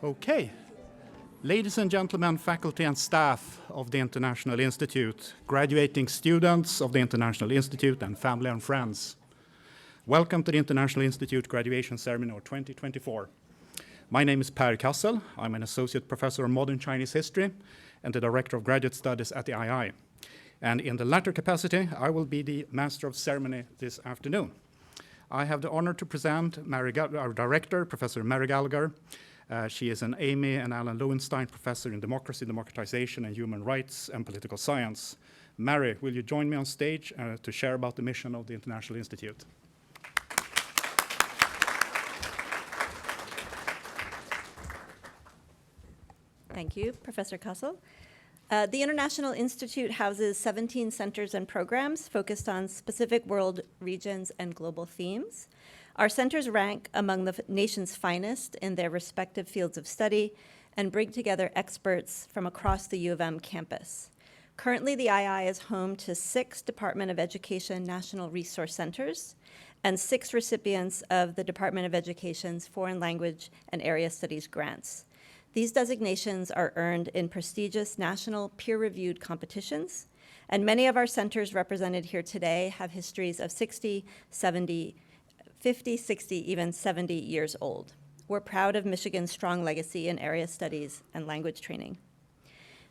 Okay. Ladies and gentlemen, faculty and staff of the International Institute, graduating students of the International Institute, and family and friends, welcome to the International Institute graduation ceremony of 2024. My name is Cassel. I'm an associate professor of modern Chinese history and the director of graduate studies at the II. And in the latter capacity, I will be the master of ceremony this afternoon. I have the honor to present our director, Professor Mary Gallagher. She is an Amy and Alan Lowenstein professor in democracy, democratization, and human rights and political science. Mary, will you join me on stage to share about the mission of the International Institute? Thank you, Professor Cassel. The International Institute houses 17 centers and programs focused on specific world regions and global themes. Our centers rank among the nation's finest in their respective fields of study and bring together experts from across the U of M campus. Currently, the II is home to 6 Department of Education National Resource Centers and 6 recipients of the Department of Education's Foreign Language and Area Studies grants. These designations are earned in prestigious national peer-reviewed competitions, and many of our centers represented here today have histories of 50, 60, even 70 years old. We're proud of Michigan's strong legacy in area studies and language training.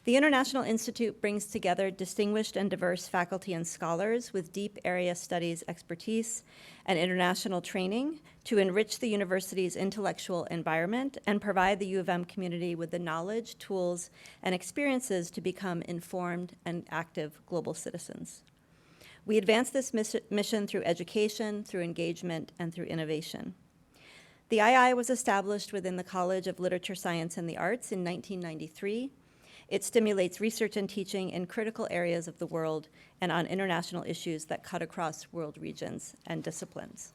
The International Institute brings together distinguished and diverse faculty and scholars with deep area studies expertise and international training to enrich the university's intellectual environment and provide the U of M community with the knowledge, tools, and experiences to become informed and active global citizens. We advance this mission through education, through engagement, and through innovation. The II was established within the College of Literature, Science, and the Arts in 1993. It stimulates research and teaching in critical areas of the world and on international issues that cut across world regions and disciplines.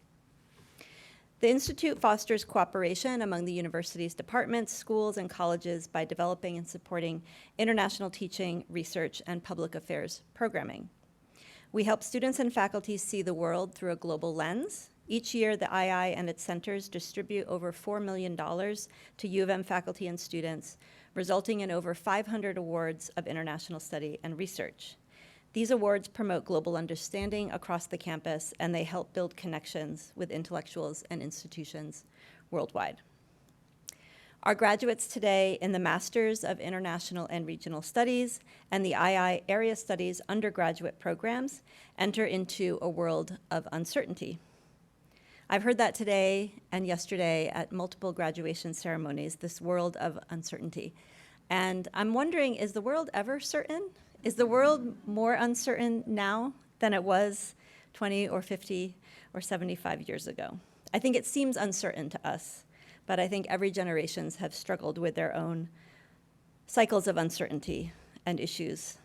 The Institute fosters cooperation among the university's departments, schools, and colleges by developing and supporting international teaching, research, and public affairs programming. We help students and faculty see the world through a global lens. Each year, the II and its centers distribute over $4 million to U of M faculty and students, resulting in over 500 awards of international study and research. These awards promote global understanding across the campus, and they help build connections with intellectuals and institutions worldwide. Our graduates today in the Masters of International and Regional Studies and the II Area Studies undergraduate programs enter into a world of uncertainty. I've heard that today and yesterday at multiple graduation ceremonies, this world of uncertainty. And I'm wondering, is the world ever certain? Is the world more uncertain now than it was 20 or 50 or 75 years ago? I think it seems uncertain to us, but I think every generations have struggled with their own cycles of uncertainty and issues.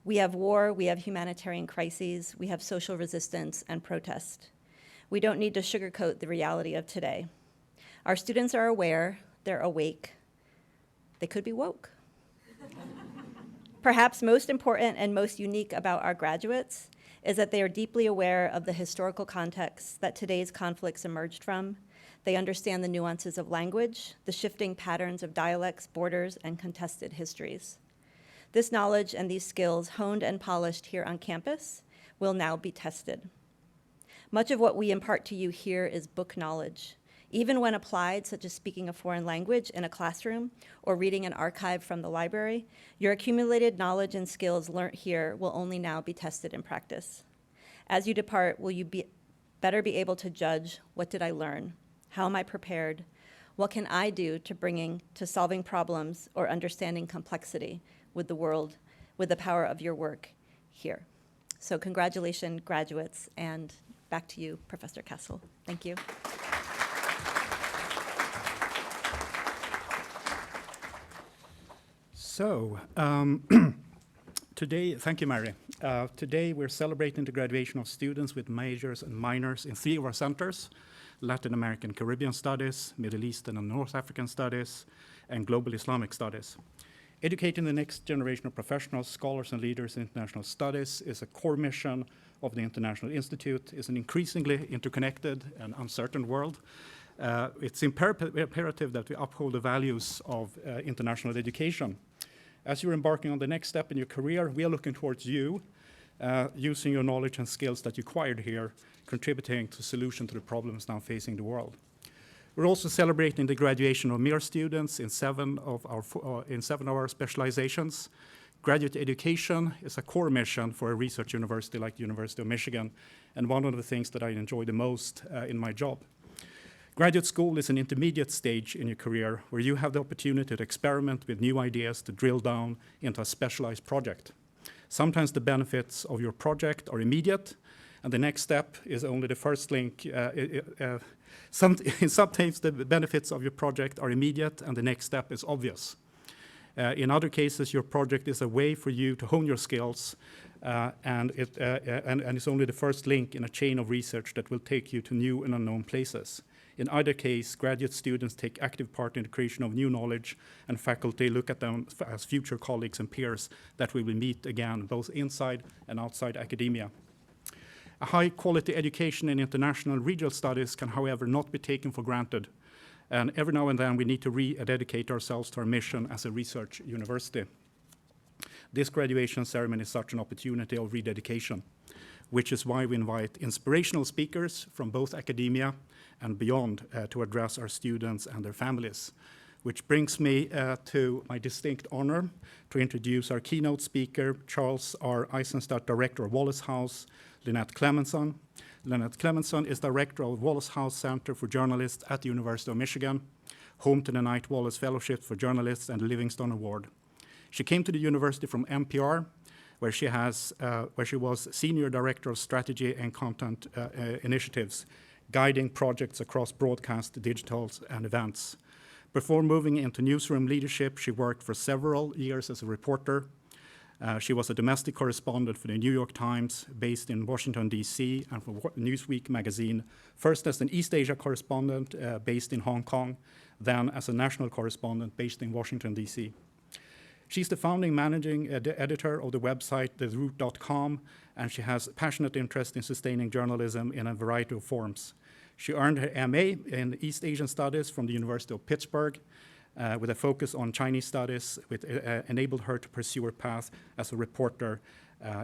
We have war, we have humanitarian crises, we have social resistance and protest. We don't need to sugarcoat the reality of today. Our students are aware, they're awake, they could be woke. Perhaps most important and most unique about our graduates is that they are deeply aware of the historical context that today's conflicts emerged from. They understand the nuances of language, the shifting patterns of dialects, borders, and contested histories. This knowledge and these skills, honed and polished here on campus, will now be tested. Much of what we impart to you here is book knowledge. Even when applied, such as speaking a foreign language in a classroom or reading an archive from the library, your accumulated knowledge and skills learnt here will only now be tested in practice. As you depart, will you better be able to judge, what did I learn? How am I prepared? What can I do to solving problems or understanding complexity with the world, with the power of your work here? So congratulations, graduates, and back to you, Professor Cassel. Thank you. So, today, thank you, Mary. Today we're celebrating the graduation of students with majors and minors in 3 of our centers: Latin American Caribbean Studies, Middle Eastern and North African Studies, and Global Islamic Studies. Educating the next generation of professionals, scholars, and leaders in international studies is a core mission of the International Institute. It's an increasingly interconnected and uncertain world, It's imperative that we uphold the values of international education. As you're embarking on the next step in your career, we are looking towards you, using your knowledge and skills that you acquired here, contributing to solution to the problems now facing the world. We're also celebrating the graduation of MIRS students in seven of our specializations. Graduate education is a core mission for a research university like the University of Michigan, and one of the things that I enjoy the most in my job. Graduate school is an intermediate stage in your career where you have the opportunity to experiment with new ideas to drill down into a specialized project. Sometimes the benefits of your project are immediate, and the next step is only the first link. Sometimes the benefits of your project are immediate, and the next step is obvious. In other cases, your project is a way for you to hone your skills, and it's only the first link in a chain of research that will take you to new and unknown places. In either case, graduate students take active part in the creation of new knowledge, and faculty look at them as future colleagues and peers that we will meet again, both inside and outside academia. A high-quality education in international regional studies can, however, not be taken for granted. And every now and then, we need to rededicate ourselves to our mission as a research university. This graduation ceremony is such an opportunity of rededication, which is why we invite inspirational speakers from both academia and beyond to address our students and their families. Which brings me to my distinct honor to introduce our keynote speaker, Charles R. Eisenstadt, Director of Wallace House, Lynette Clemetson. Lynette Clemetson is Director of Wallace House Center for Journalists at the University of Michigan, home to the Knight Wallace Fellowship for Journalists and the Livingston Award. She came to the university from NPR, where she was Senior Director of Strategy and Content Initiatives, guiding projects across broadcast, digitals, and events. Before moving into newsroom leadership, she worked for several years as a reporter. She was a domestic correspondent for the New York Times, based in Washington, D.C., and for Newsweek magazine, first as an East Asia correspondent based in Hong Kong, then as a national correspondent based in Washington, D.C. She's the founding managing editor of the website theroot.com, and she has passionate interest in sustaining journalism in a variety of forms. She earned her MA in East Asian Studies from the University of Pittsburgh, with a focus on Chinese studies, which enabled her to pursue her path as a reporter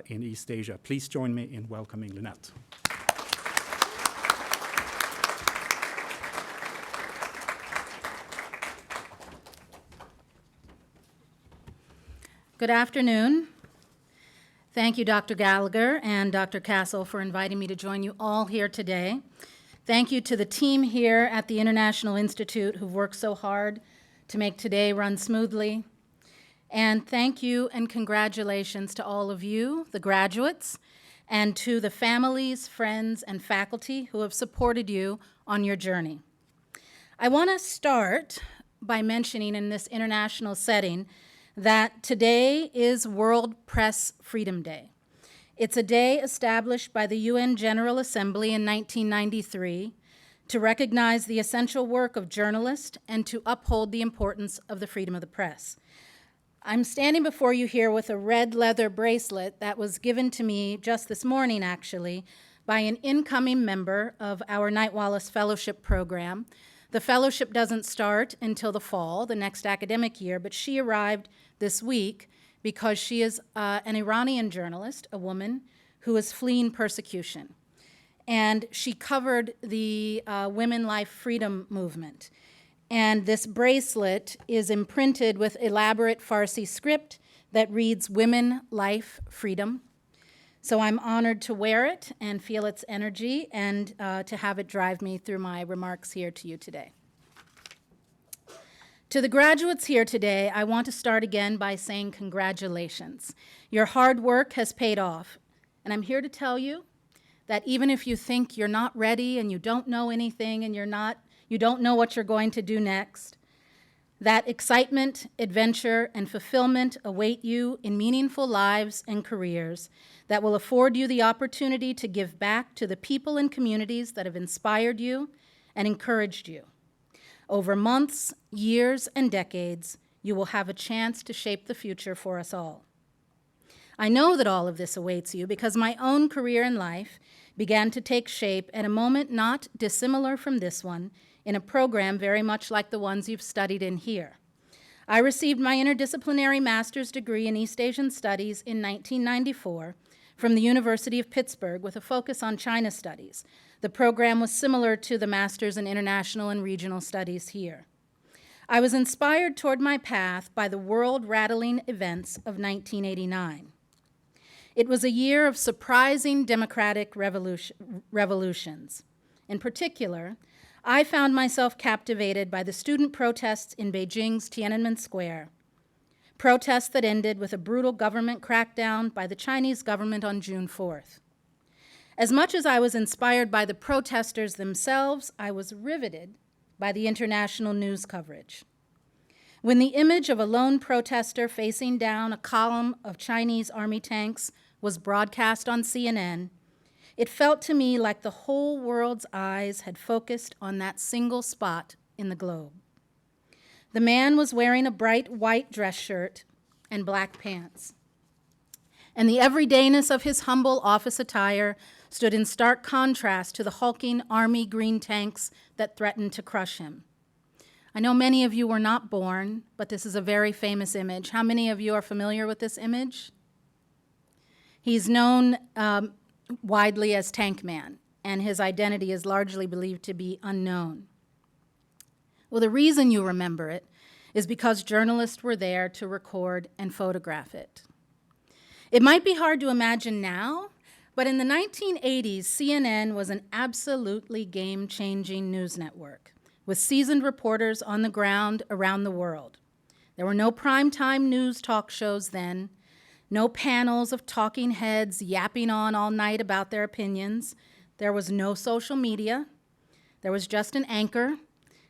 in East Asia. Please join me in welcoming Lynette. Good afternoon. Thank you, Dr. Gallagher and Dr. Cassel, for inviting me to join you all here today. Thank you to the team here at the International Institute who've worked so hard to make today run smoothly. And thank you and congratulations to all of you, the graduates, and to the families, friends, and faculty who have supported you on your journey. I want to start by mentioning in this international setting that today is World Press Freedom Day. It's a day established by the UN General Assembly in 1993 to recognize the essential work of journalists and to uphold the importance of the freedom of the press. I'm standing before you here with a red leather bracelet that was given to me just this morning, actually, by an incoming member of our Knight Wallace Fellowship program. The fellowship doesn't start until the fall, the next academic year, but she arrived this week because she is an Iranian journalist, a woman, who is fleeing persecution. And she covered the Women Life Freedom movement. And this bracelet is imprinted with elaborate Farsi script that reads, Women, Life, Freedom. So I'm honored to wear it and feel its energy and to have it drive me through my remarks here to you today. To the graduates here today, I want to start again by saying congratulations. Your hard work has paid off. And I'm here to tell you that even if you think you're not ready and you don't know anything and you don't know what you're going to do next, that excitement, adventure, and fulfillment await you in meaningful lives and careers that will afford you the opportunity to give back to the people and communities that have inspired you and encouraged you. Over months, years, and decades, you will have a chance to shape the future for us all. I know that all of this awaits you because my own career in life began to take shape at a moment not dissimilar from this one in a program very much like the ones you've studied in here. I received my interdisciplinary master's degree in East Asian Studies in 1994 from the University of Pittsburgh with a focus on China studies. The program was similar to the Master's in International and Regional Studies here. I was inspired toward my path by the world-rattling events of 1989. It was a year of surprising democratic revolutions. In particular, I found myself captivated by the student protests in Beijing's Tiananmen Square, protests that ended with a brutal government crackdown by the Chinese government on June 4th. As much as I was inspired by the protesters themselves, I was riveted by the international news coverage. When the image of a lone protester facing down a column of Chinese army tanks was broadcast on CNN, it felt to me like the whole world's eyes had focused on that single spot in the globe. The man was wearing a bright white dress shirt and black pants, and the everydayness of his humble office attire stood in stark contrast to the hulking army green tanks that threatened to crush him. I know many of you were not born, but this is a very famous image. How many of you are familiar with this image? He's known widely as Tank Man, and his identity is largely believed to be unknown. Well, the reason you remember it is because journalists were there to record and photograph it. It might be hard to imagine now, but in the 1980s, CNN was an absolutely game-changing news network with seasoned reporters on the ground around the world. There were no primetime news talk shows then, no panels of talking heads yapping on all night about their opinions. There was no social media. There was just an anchor.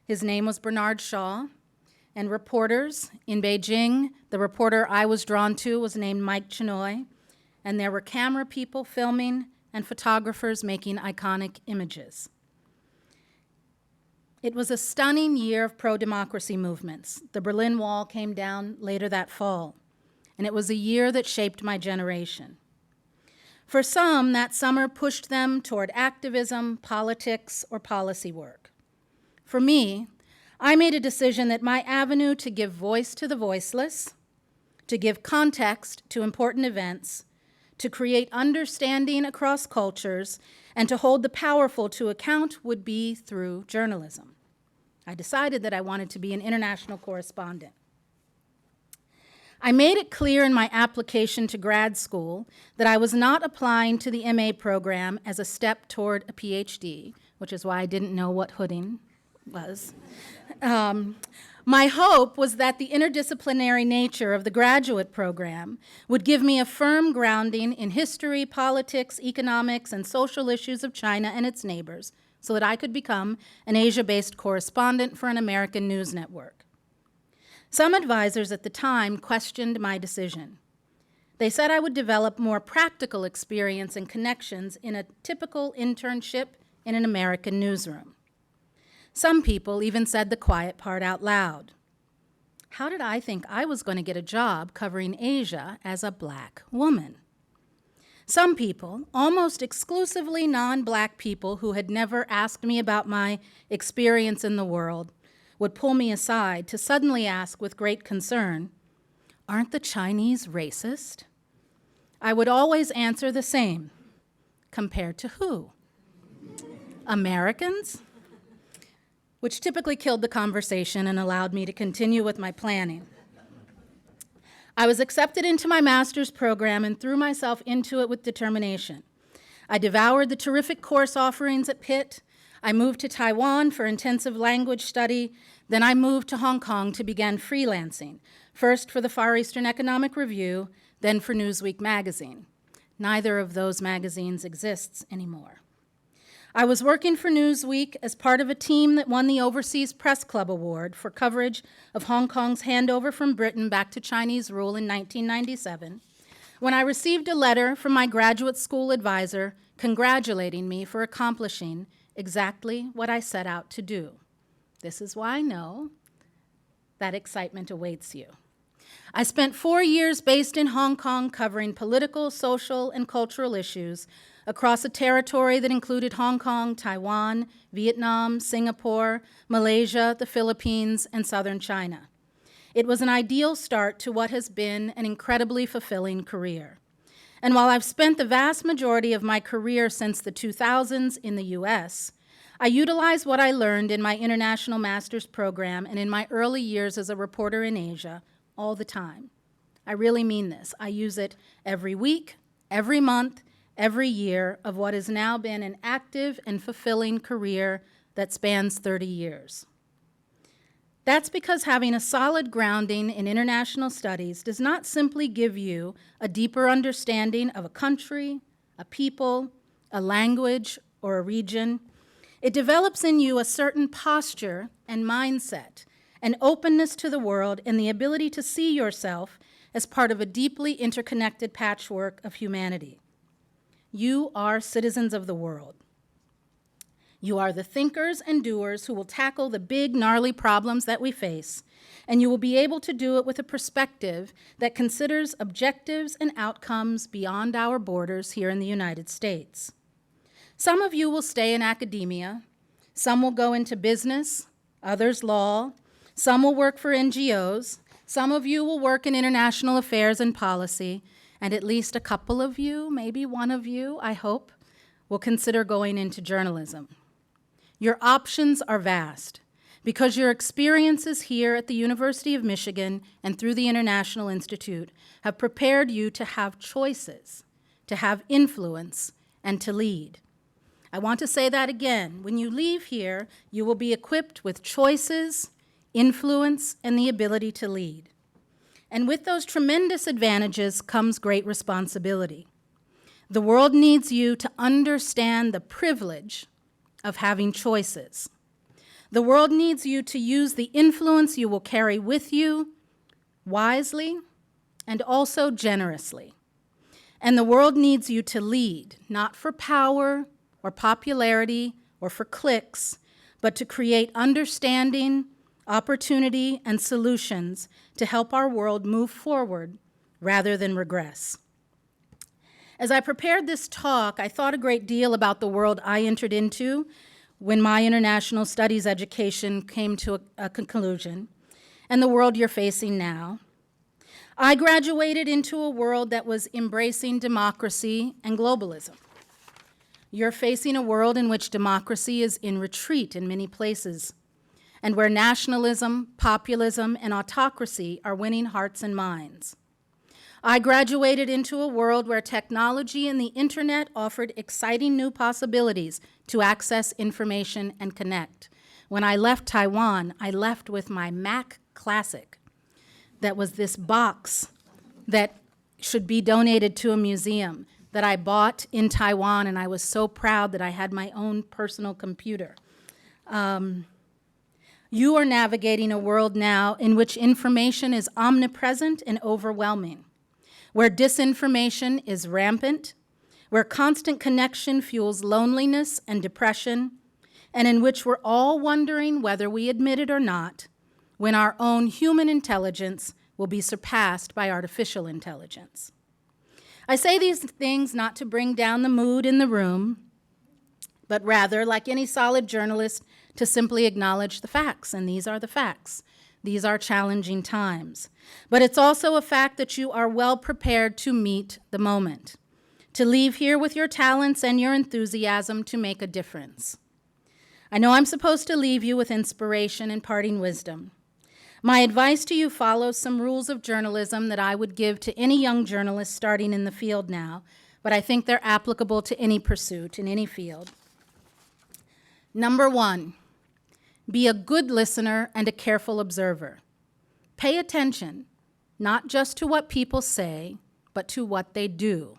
His name was Bernard Shaw. And reporters in Beijing, the reporter I was drawn to was named Mike Chinoy. And there were camera people filming and photographers making iconic images. It was a stunning year of pro-democracy movements. The Berlin Wall came down later that fall, and it was a year that shaped my generation. For some, that summer pushed them toward activism, politics, or policy work. For me, I made a decision that my avenue to give voice to the voiceless, to give context to important events, to create understanding across cultures, and to hold the powerful to account would be through journalism. I decided that I wanted to be an international correspondent. I made it clear in my application to grad school that I was not applying to the MA program as a step toward a PhD, which is why I didn't know what hooding was. My hope was that the interdisciplinary nature of the graduate program would give me a firm grounding in history, politics, economics, and social issues of China and its neighbors so that I could become an Asia-based correspondent for an American news network. Some advisors at the time questioned my decision. They said I would develop more practical experience and connections in a typical internship in an American newsroom. Some people even said the quiet part out loud. How did I think I was going to get a job covering Asia as a black woman? Some people, almost exclusively non-black people who had never asked me about my experience in the world, would pull me aside to suddenly ask with great concern, "Aren't the Chinese racist?" I would always answer the same. Compared to who? Americans? Which typically killed the conversation and allowed me to continue with my planning. I was accepted into my master's program and threw myself into it with determination. I devoured the terrific course offerings at Pitt. I moved to Taiwan for intensive language study. Then I moved to Hong Kong to begin freelancing, first for the Far Eastern Economic Review, then for Newsweek magazine. Neither of those magazines exists anymore. I was working for Newsweek as part of a team that won the Overseas Press Club Award for coverage of Hong Kong's handover from Britain back to Chinese rule in 1997, when I received a letter from my graduate school advisor congratulating me for accomplishing exactly what I set out to do. This is why I know that excitement awaits you. I spent 4 years based in Hong Kong covering political, social, and cultural issues across a territory that included Hong Kong, Taiwan, Vietnam, Singapore, Malaysia, the Philippines, and southern China. It was an ideal start to what has been an incredibly fulfilling career. And while I've spent the vast majority of my career since the 2000s in the US, I utilize what I learned in my international master's program and in my early years as a reporter in Asia all the time. I really mean this. I use it every week, every month, every year of what has now been an active and fulfilling career that spans 30 years. That's because having a solid grounding in international studies does not simply give you a deeper understanding of a country, a people, a language, or a region. It develops in you a certain posture and mindset, an openness to the world, and the ability to see yourself as part of a deeply interconnected patchwork of humanity. You are citizens of the world. You are the thinkers and doers who will tackle the big, gnarly problems that we face, and you will be able to do it with a perspective that considers objectives and outcomes beyond our borders here in the United States. Some of you will stay in academia, some will go into business, others law, some will work for NGOs, some of you will work in international affairs and policy, and at least a couple of you, maybe one of you, I hope, will consider going into journalism. Your options are vast because your experiences here at the University of Michigan and through the International Institute have prepared you to have choices, to have influence, and to lead. I want to say that again. When you leave here, you will be equipped with choices, influence, and the ability to lead. And with those tremendous advantages comes great responsibility. The world needs you to understand the privilege of having choices. The world needs you to use the influence you will carry with you wisely and also generously. And the world needs you to lead, not for power or popularity or for clicks, but to create understanding, opportunity, and solutions to help our world move forward rather than regress. As I prepared this talk, I thought a great deal about the world I entered into when my international studies education came to a conclusion, and the world you're facing now. I graduated into a world that was embracing democracy and globalism. You're facing a world in which democracy is in retreat in many places, and where nationalism, populism, and autocracy are winning hearts and minds. I graduated into a world where technology and the internet offered exciting new possibilities to access information and connect. When I left Taiwan, I left with my Mac Classic. That was this box that should be donated to a museum that I bought in Taiwan, and I was so proud that I had my own personal computer. You are navigating a world now in which information is omnipresent and overwhelming, where disinformation is rampant, where constant connection fuels loneliness and depression, and in which we're all wondering, whether we admit it or not, when our own human intelligence will be surpassed by artificial intelligence. I say these things not to bring down the mood in the room, but rather, like any solid journalist, to simply acknowledge the facts, and these are the facts. These are challenging times. But it's also a fact that you are well prepared to meet the moment, to leave here with your talents and your enthusiasm to make a difference. I know I'm supposed to leave you with inspiration and parting wisdom. My advice to you follows some rules of journalism that I would give to any young journalist starting in the field now, but I think they're applicable to any pursuit in any field. Number 1, be a good listener and a careful observer. Pay attention, not just to what people say, but to what they do,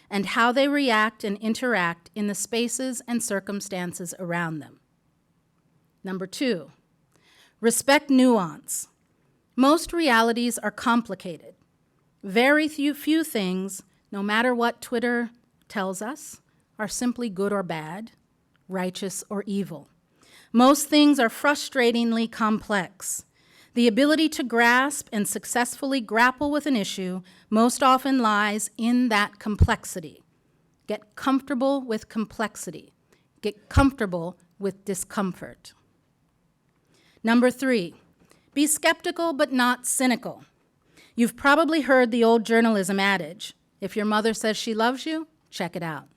and how they react and interact in the spaces and circumstances around them. Number 2, respect nuance. Most realities are complicated. Very few things, no matter what Twitter tells us, are simply good or bad, righteous or evil. Most things are frustratingly complex. The ability to grasp and successfully grapple with an issue most often lies in that complexity. Get comfortable with complexity. Get comfortable with discomfort. Number 3, be skeptical but not cynical. You've probably heard the old journalism adage, if your mother says she loves you, check it out.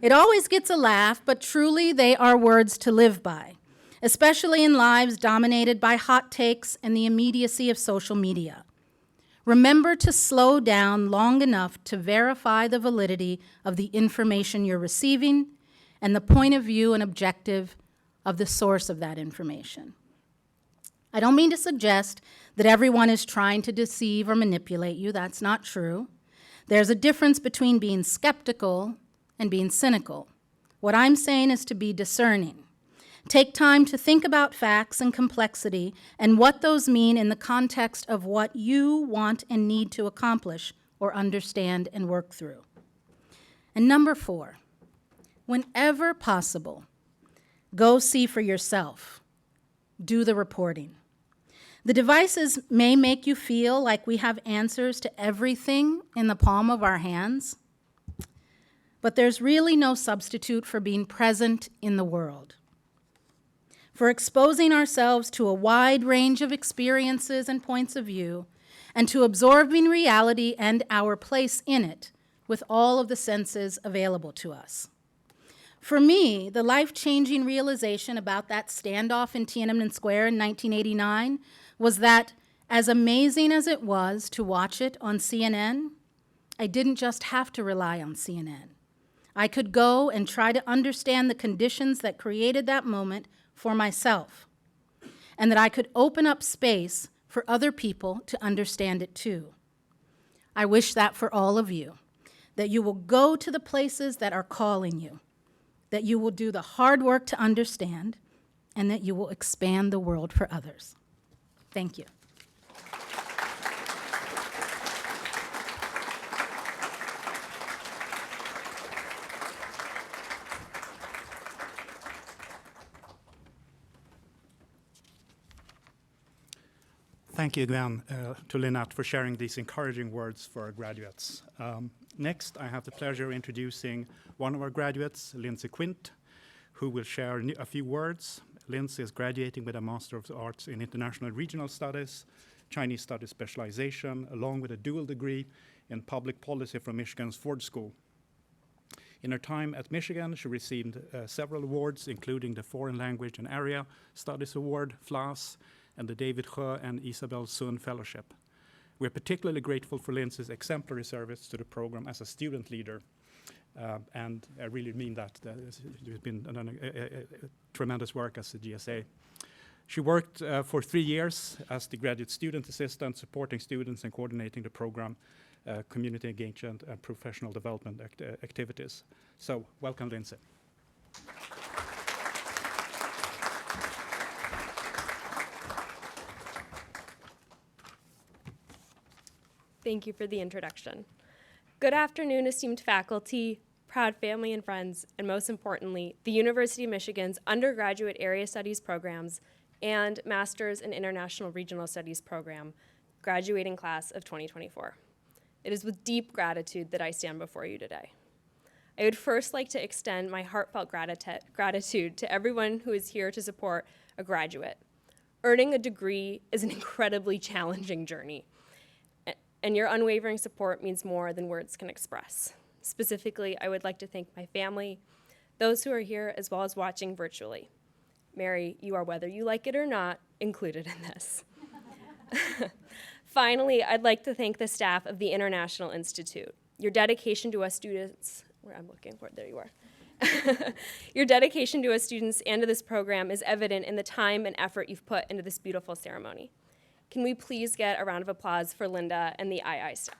It always gets a laugh, but truly they are words to live by, especially in lives dominated by hot takes and the immediacy of social media. Remember to slow down long enough to verify the validity of the information you're receiving and the point of view and objective of the source of that information. I don't mean to suggest that everyone is trying to deceive or manipulate you. That's not true. There's a difference between being skeptical and being cynical. What I'm saying is to be discerning. Take time to think about facts and complexity and what those mean in the context of what you want and need to accomplish or understand and work through. And number 4, whenever possible, go see for yourself. Do the reporting. The devices may make you feel like we have answers to everything in the palm of our hands, but there's really no substitute for being present in the world, for exposing ourselves to a wide range of experiences and points of view, and to absorbing reality and our place in it with all of the senses available to us. For me, the life-changing realization about that standoff in Tiananmen Square in 1989 was that, as amazing as it was to watch it on CNN, I didn't just have to rely on CNN. I could go and try to understand the conditions that created that moment for myself, and that I could open up space for other people to understand it too. I wish that for all of you, that you will go to the places that are calling you, that you will do the hard work to understand, and that you will expand the world for others. Thank you. Thank you again to Lynette for sharing these encouraging words for our graduates. Next, I have the pleasure of introducing one of our graduates, Lindsey Quint, who will share a few words. Lindsey is graduating with a Master of Arts in International Regional Studies, Chinese Studies specialization, along with a dual degree in public policy from Michigan's Ford School. In her time at Michigan, she received several awards, including the Foreign Language and Area Studies Award, FLAS, and the David Hö and Isabel Sun Fellowship. We're particularly grateful for Lindsey's exemplary service to the program as a student leader. And I really mean that. There's been a tremendous work as a GSA. She worked for 3 years as the graduate student assistant, supporting students and coordinating the program, community engagement, and professional development activities. So, welcome, Lindsey. Thank you for the introduction. Good afternoon, esteemed faculty, proud family and friends, and most importantly, the University of Michigan's undergraduate area studies programs and Master's in International Regional Studies program, graduating class of 2024. It is with deep gratitude that I stand before you today. I would first like to extend my heartfelt gratitude to everyone who is here to support a graduate. Earning a degree is an incredibly challenging journey, and your unwavering support means more than words can express. Specifically, I would like to thank my family, those who are here, as well as watching virtually. Mary, you are, whether you like it or not, included in this. Finally, I'd like to thank the staff of the International Institute. Your dedication to us students, there you are. Your dedication to us students and to this program is evident in the time and effort you've put into this beautiful ceremony. Can we please get a round of applause for Linda and the II staff?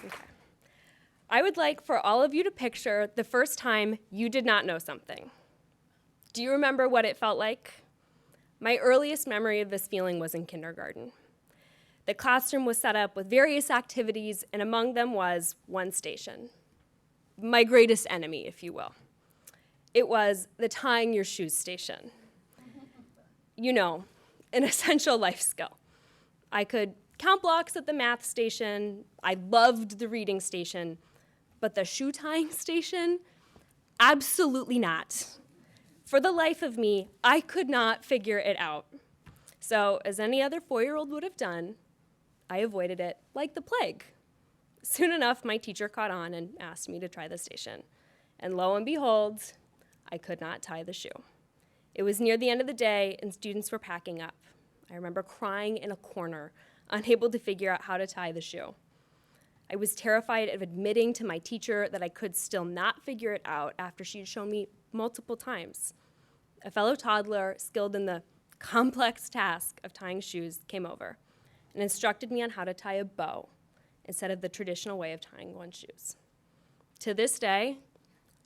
Okay. I would like for all of you to picture the first time you did not know something. Do you remember what it felt like? My earliest memory of this feeling was in kindergarten. The classroom was set up with various activities, and among them was one station. my greatest enemy, if you will. It was the tying your shoes station. You know, an essential life skill. I could count blocks at the math station. I loved the reading station. But the shoe tying station? Absolutely not. For the life of me, I could not figure it out. So, as any other 4-year-old would have done, I avoided it like the plague. Soon enough, my teacher caught on and asked me to try the station. And lo and behold, I could not tie the shoe. It was near the end of the day, and students were packing up. I remember crying in a corner, unable to figure out how to tie the shoe. I was terrified of admitting to my teacher that I could still not figure it out after she'd shown me multiple times. A fellow toddler skilled in the complex task of tying shoes came over and instructed me on how to tie a bow instead of the traditional way of tying one's shoes. To this day,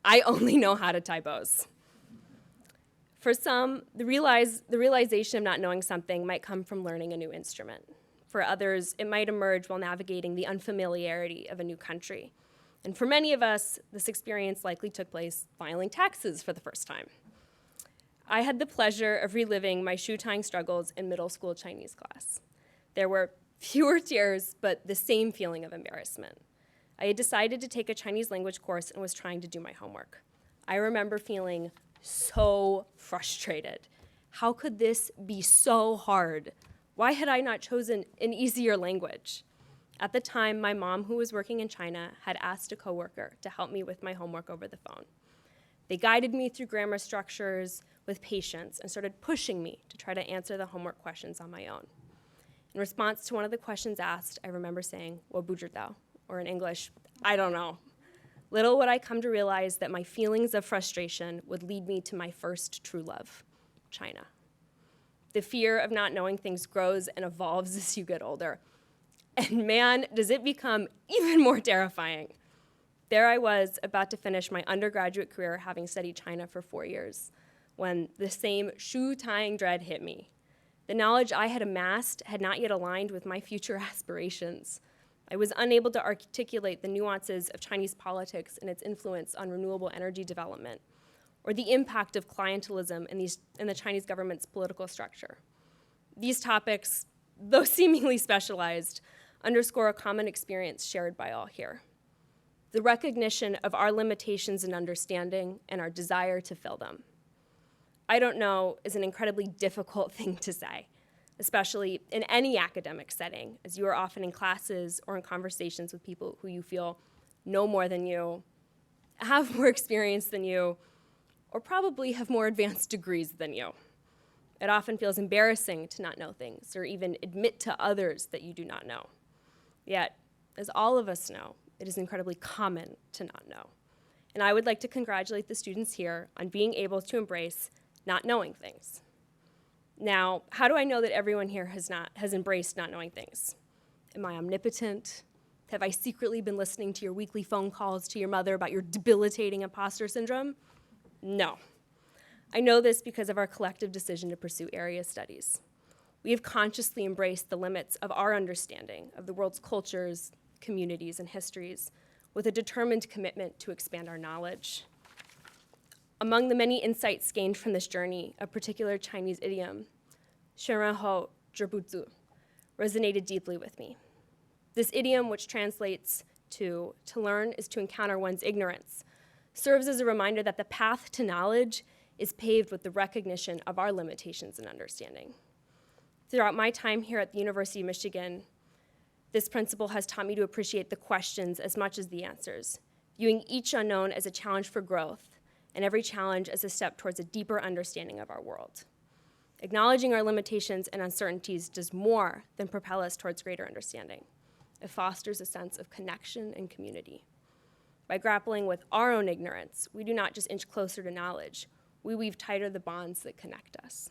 I only know how to tie bows. For some, the realization of not knowing something might come from learning a new instrument. For others, it might emerge while navigating the unfamiliarity of a new country. And for many of us, this experience likely took place filing taxes for the first time. I had the pleasure of reliving my shoe-tying struggles in middle school Chinese class. There were fewer tears, but the same feeling of embarrassment. I had decided to take a Chinese language course and was trying to do my homework. I remember feeling so frustrated. How could this be so hard? Why had I not chosen an easier language? At the time, my mom, who was working in China, had asked a coworker to help me with my homework over the phone. They guided me through grammar structures with patience and started pushing me to try to answer the homework questions on my own. In response to one of the questions asked, I remember saying, "Wo bu zhi dao," or in English, "I don't know." Little would I come to realize that my feelings of frustration would lead me to my first true love, China. The fear of not knowing things grows and evolves as you get older. And man, does it become even more terrifying. There I was, about to finish my undergraduate career having studied China for 4 years, when the same shoe-tying dread hit me. The knowledge I had amassed had not yet aligned with my future aspirations. I was unable to articulate the nuances of Chinese politics and its influence on renewable energy development, or the impact of clientelism in the Chinese government's political structure. These topics, though seemingly specialized, underscore a common experience shared by all here: the recognition of our limitations in understanding and our desire to fill them. I don't know is an incredibly difficult thing to say, especially in any academic setting, as you are often in classes or in conversations with people who you feel know more than you, have more experience than you, or probably have more advanced degrees than you. It often feels embarrassing to not know things or even admit to others that you do not know. Yet, as all of us know, it is incredibly common to not know. And I would like to congratulate the students here on being able to embrace not knowing things. Now, how do I know that everyone here has embraced not knowing things? Am I omnipotent? Have I secretly been listening to your weekly phone calls to your mother about your debilitating imposter syndrome? No. I know this because of our collective decision to pursue area studies. We have consciously embraced the limits of our understanding of the world's cultures, communities, and histories with a determined commitment to expand our knowledge. Among the many insights gained from this journey, a particular Chinese idiom, 学然后知不足, resonated deeply with me. This idiom, which translates to learn is to encounter one's ignorance, serves as a reminder that the path to knowledge is paved with the recognition of our limitations and understanding. Throughout my time here at the University of Michigan, this principle has taught me to appreciate the questions as much as the answers, viewing each unknown as a challenge for growth, and every challenge as a step towards a deeper understanding of our world. Acknowledging our limitations and uncertainties does more than propel us towards greater understanding. It fosters a sense of connection and community. By grappling with our own ignorance, we do not just inch closer to knowledge, we weave tighter the bonds that connect us,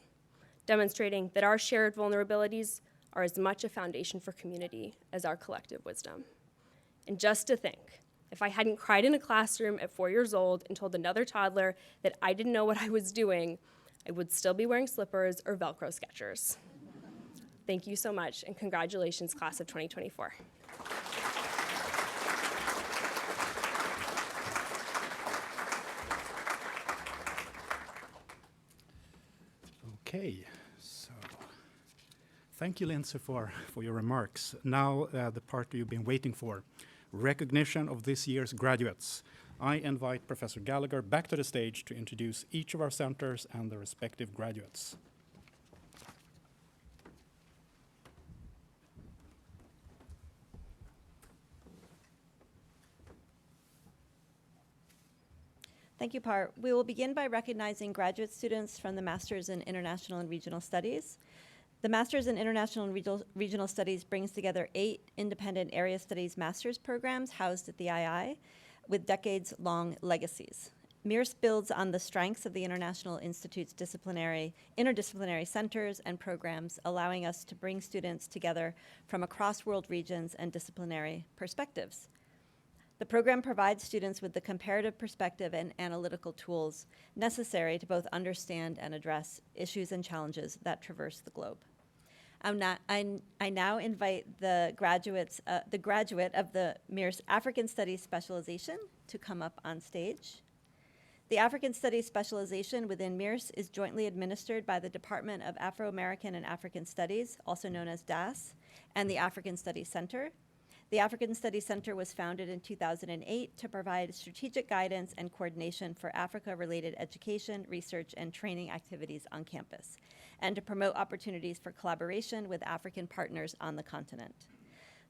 demonstrating that our shared vulnerabilities are as much a foundation for community as our collective wisdom. And just to think, if I hadn't cried in a classroom at 4 years old and told another toddler that I didn't know what I was doing, I would still be wearing slippers or Velcro Skechers. Thank you so much, and congratulations, class of 2024. Okay, so thank you, Lindsey, for your remarks. Now, the part you've been waiting for, recognition of this year's graduates. I invite Professor Gallagher back to the stage to introduce each of our centers and their respective graduates. Thank you, Par. We will begin by recognizing graduate students from the Masters in International and Regional Studies. The Masters in International and Regional Studies brings together 8 independent area studies master's programs housed at the II with decades-long legacies. MIRS builds on the strengths of the International Institute's interdisciplinary centers and programs, allowing us to bring students together from across world regions and disciplinary perspectives. The program provides students with the comparative perspective and analytical tools necessary to both understand and address issues and challenges that traverse the globe. I now invite the graduate of the MIRS African Studies specialization to come up on stage. The African Studies specialization within MIRS is jointly administered by the Department of Afro-American and African Studies, also known as DAS, and the African Studies Center. The African Studies Center was founded in 2008 to provide strategic guidance and coordination for Africa-related education, research, and training activities on campus, and to promote opportunities for collaboration with African partners on the continent.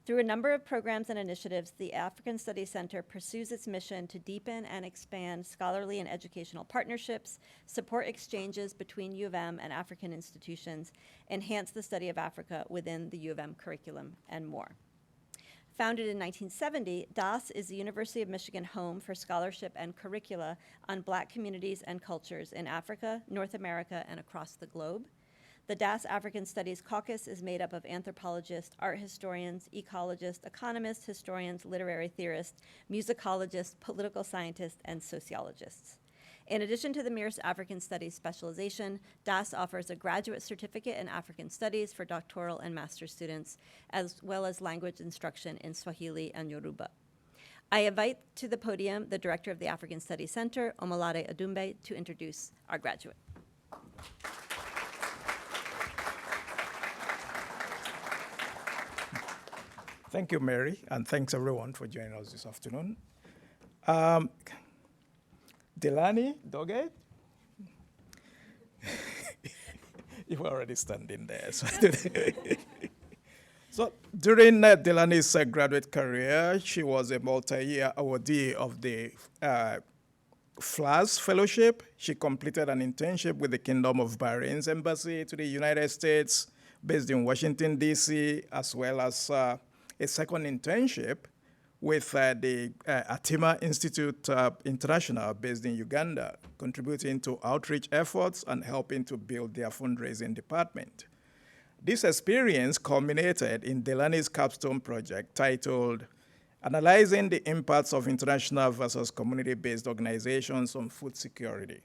Through a number of programs and initiatives, the African Studies Center pursues its mission to deepen and expand scholarly and educational partnerships, support exchanges between U of M and African institutions, enhance the study of Africa within the U of M curriculum, and more. Founded in 1970, DAS is the University of Michigan home for scholarship and curricula on Black communities and cultures in Africa, North America, and across the globe. The DAS African Studies Caucus is made up of anthropologists, art historians, ecologists, economists, historians, literary theorists, musicologists, political scientists, and sociologists. In addition to the MIRS African Studies specialization, DAS offers a graduate certificate in African Studies for doctoral and master's students, as well as language instruction in Swahili and Yoruba. I invite to the podium the director of the African Studies Center, Omolade Adumbe, to introduce our graduate. Thank you, Mary, and thanks everyone for joining us this afternoon. Delani Doggett? You were already standing there. So during Delani's graduate career, she was a multi-year awardee of the FLAS Fellowship. She completed an internship with the Kingdom of Bahrain's embassy to the United States, based in Washington, D.C., as well as a second internship with the Atima Institute International, based in Uganda, contributing to outreach efforts and helping to build their fundraising department. This experience culminated in Delani's capstone project titled Analyzing the Impacts of International versus Community-Based Organizations on Food Security.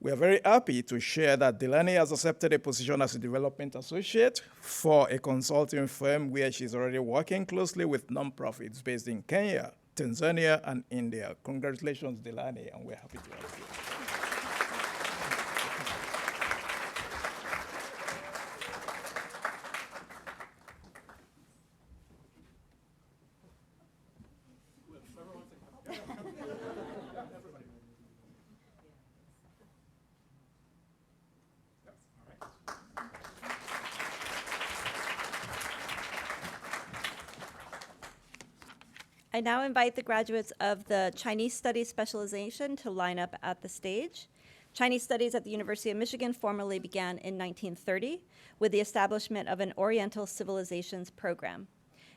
We are very happy to share that Delani has accepted a position as a development associate for a consulting firm where she's already working closely with nonprofits based in Kenya, Tanzania, and India. Congratulations, Delani, and we're happy to have you. I now invite the graduates of the Chinese Studies specialization to line up at the stage. Chinese Studies at the University of Michigan formally began in 1930 with the establishment of an Oriental Civilizations program.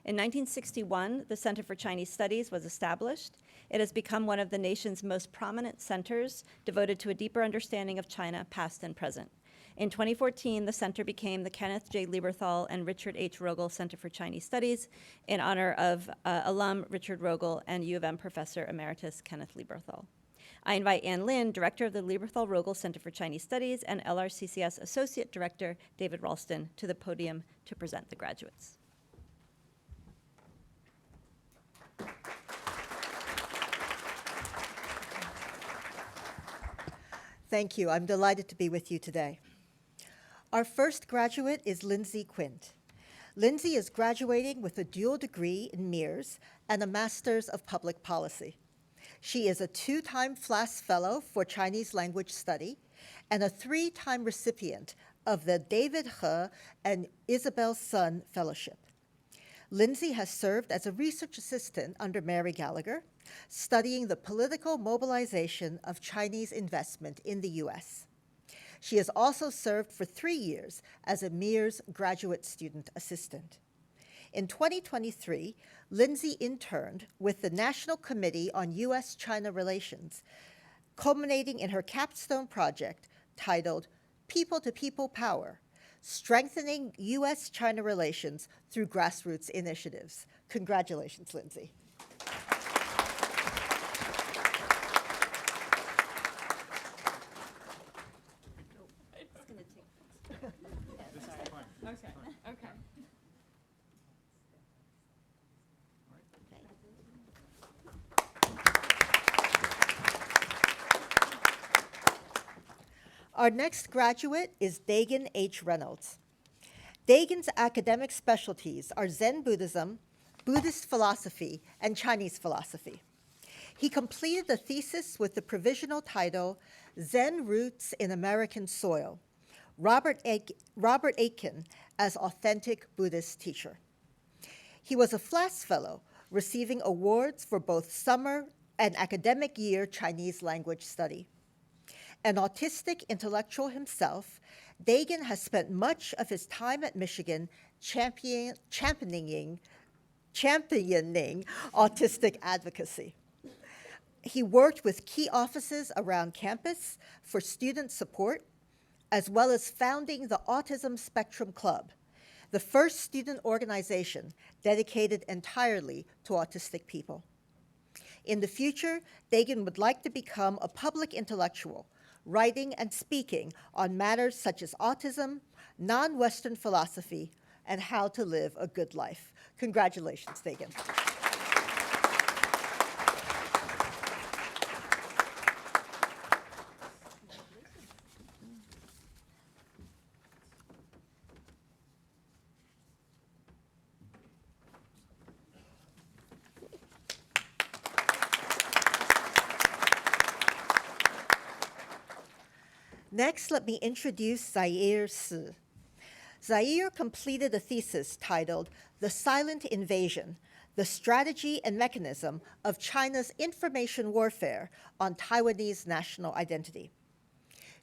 In 1961, the Center for Chinese Studies was established. It has become one of the nation's most prominent centers devoted to a deeper understanding of China, past and present. In 2014, the center became the Kenneth J. Lieberthal and Richard H. Rogel Center for Chinese Studies in honor of alum Richard Rogel and U of M professor emeritus Kenneth Lieberthal. I invite Ann Lin, director of the Lieberthal-Rogel Center for Chinese Studies, and LRCCS Associate Director David Ralston to the podium to present the graduates. Thank you. I'm delighted to be with you today. Our first graduate is Lindsey Quint. Lindsey is graduating with a dual degree in MIRS and a Master's of Public Policy. She is a 2-time FLAS Fellow for Chinese Language Study and a 3-time recipient of the David He and Isabel Sun Fellowship. Lindsey has served as a research assistant under Mary Gallagher, studying the political mobilization of Chinese investment in the U.S. She has also served for 3 years as a MIRS graduate student assistant. In 2023, Lindsey interned with the National Committee on U.S.-China Relations, culminating in her capstone project titled People-to-People Power, Strengthening U.S.-China Relations Through Grassroots Initiatives. Congratulations, Lindsey. Our next graduate is Dagan H. Reynolds. Dagan's academic specialties are Zen Buddhism, Buddhist philosophy, and Chinese philosophy. He completed the thesis with the provisional title, Zen Roots in American Soil, Robert Aitken as Authentic Buddhist Teacher. He was a FLAS Fellow, receiving awards for both summer and academic year Chinese language study. An autistic intellectual himself, Dagan has spent much of his time at Michigan championing autistic advocacy. He worked with key offices around campus for student support, as well as founding the Autism Spectrum Club, the first student organization dedicated entirely to autistic people. In the future, Dagan would like to become a public intellectual, writing and speaking on matters such as autism, non-Western philosophy, and how to live a good life. Congratulations, Dagan. Next, let me introduce Zaire Si. Zaire completed a thesis titled The Silent Invasion, the Strategy and Mechanism of China's Information Warfare on Taiwanese National Identity.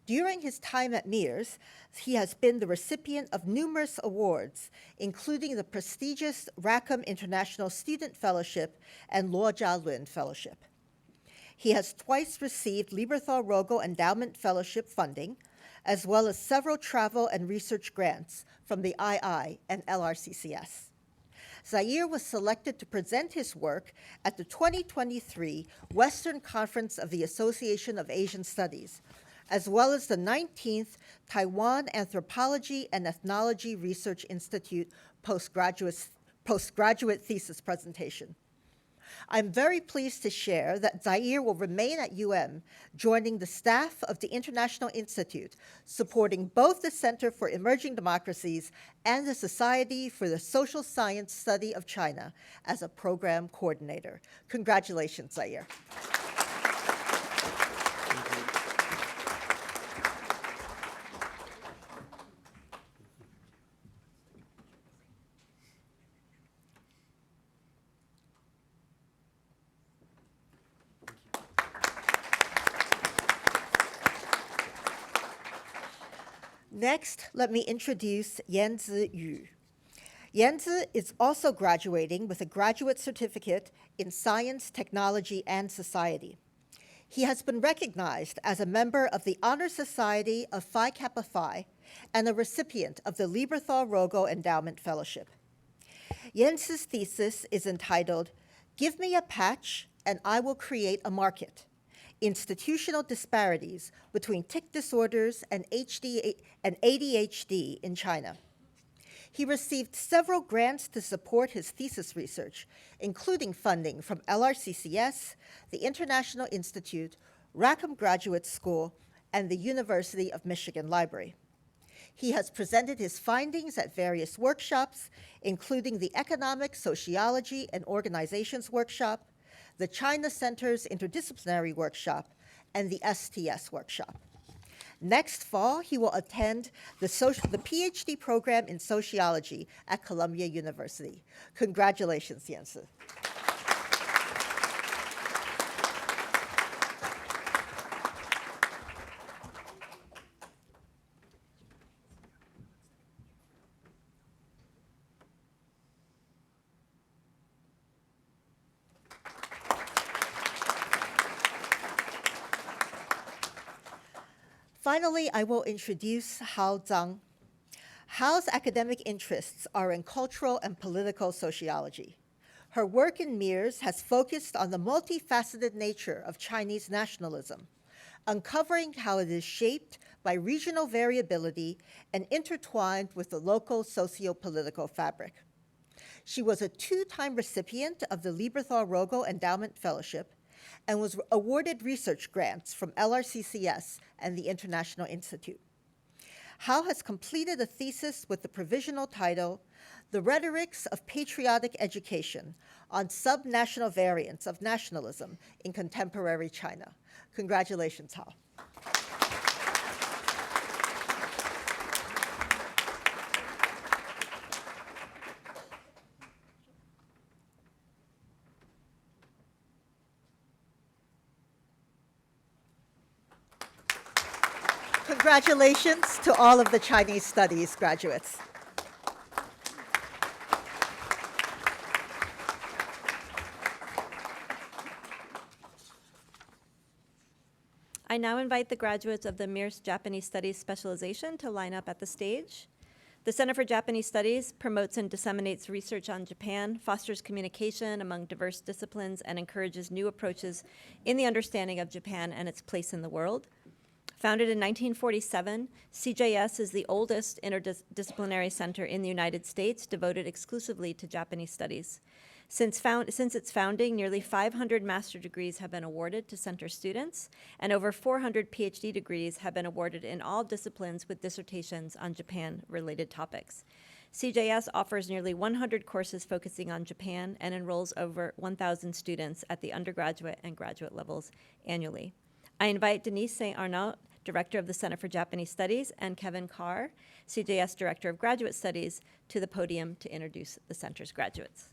During his time at MIRS, he has been the recipient of numerous awards, including the prestigious Rackham International Student Fellowship and Luo Jialun Fellowship. He has twice received Lieberthal-Rogel Endowment Fellowship funding, as well as several travel and research grants from the II and LRCCS. Zaire was selected to present his work at the 2023 Western Conference of the Association of Asian Studies, as well as the 19th Taiwan Anthropology and Ethnology Research Institute postgraduate thesis presentation. I'm very pleased to share that Zaire will remain at UM, joining the staff of the International Institute, supporting both the Center for Emerging Democracies and the Society for the Social Science Study of China as a program coordinator. Congratulations, Zaire. Next, let me introduce Yanzi Yu. Yanzi is also graduating with a graduate certificate in Science, Technology, and Society. He has been recognized as a member of the Honor Society of Phi Kappa Phi and a recipient of the Lieberthal-Rogel Endowment Fellowship. Yanzi's thesis is entitled, Give Me a Patch and I Will Create a Market, Institutional Disparities Between Tic Disorders and ADHD in China. He received several grants to support his thesis research, including funding from LRCCS, the International Institute, Rackham Graduate School, and the University of Michigan Library. He has presented his findings at various workshops, including the Economic Sociology and Organizations Workshop, the China Center's Interdisciplinary Workshop, and the STS Workshop. Next fall, he will attend the PhD program in sociology at Columbia University. Congratulations, Jens. Finally, I will introduce Hao Zhang. Hao's academic interests are in cultural and political sociology. Her work in MIRS has focused on the multifaceted nature of Chinese nationalism, uncovering how it is shaped by regional variability and intertwined with the local socio-political fabric. She was a two-time recipient of the Lieberthal-Rogel Endowment Fellowship and was awarded research grants from LRCCS and the International Institute. Hao has completed a thesis with the provisional title, The Rhetorics of Patriotic Education on Subnational Variants of Nationalism in Contemporary China. Congratulations, Hao. Congratulations to all of the Chinese Studies graduates. I now invite the graduates of the MIRS Japanese Studies specialization to line up at the stage. The Center for Japanese Studies promotes and disseminates research on Japan, fosters communication among diverse disciplines, and encourages new approaches in the understanding of Japan and its place in the world. Founded in 1947, CJS is the oldest interdisciplinary center in the United States devoted exclusively to Japanese studies. Since its founding, nearly 500 master degrees have been awarded to center students, and over 400 PhD degrees have been awarded in all disciplines with dissertations on Japan-related topics. CJS offers nearly 100 courses focusing on Japan and enrolls over 1,000 students at the undergraduate and graduate levels annually. I invite Denise St. Arnaud, Director of the Center for Japanese Studies, and Kevin Carr, CJS Director of Graduate Studies, to the podium to introduce the center's graduates.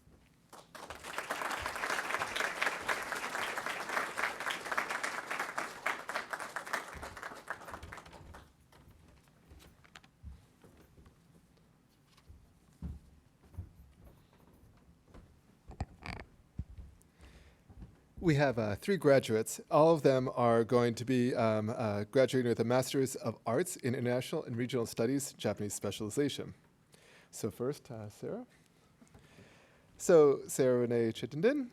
We have 3 graduates. All of them are going to be graduating with a Master's of Arts in International and Regional Studies, Japanese specialization. So first, Sarah. So Sarah Renee Chittenden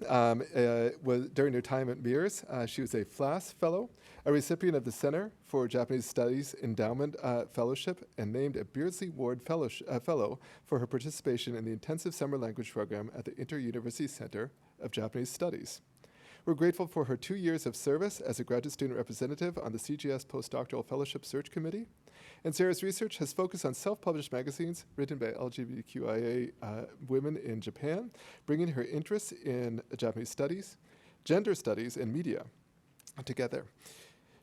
was during her time at MIRS, she was a FLAS Fellow, a recipient of the Center for Japanese Studies Endowment Fellowship, and named a Beardsley Ward Fellow for her participation in the intensive summer language program at the Inter-University Center of Japanese Studies. We're grateful for her 2 years of service as a graduate student representative on the CGS Postdoctoral Fellowship Search Committee. And Sarah's research has focused on self-published magazines written by LGBTQIA women in Japan, bringing her interests in Japanese studies, gender studies, and media together.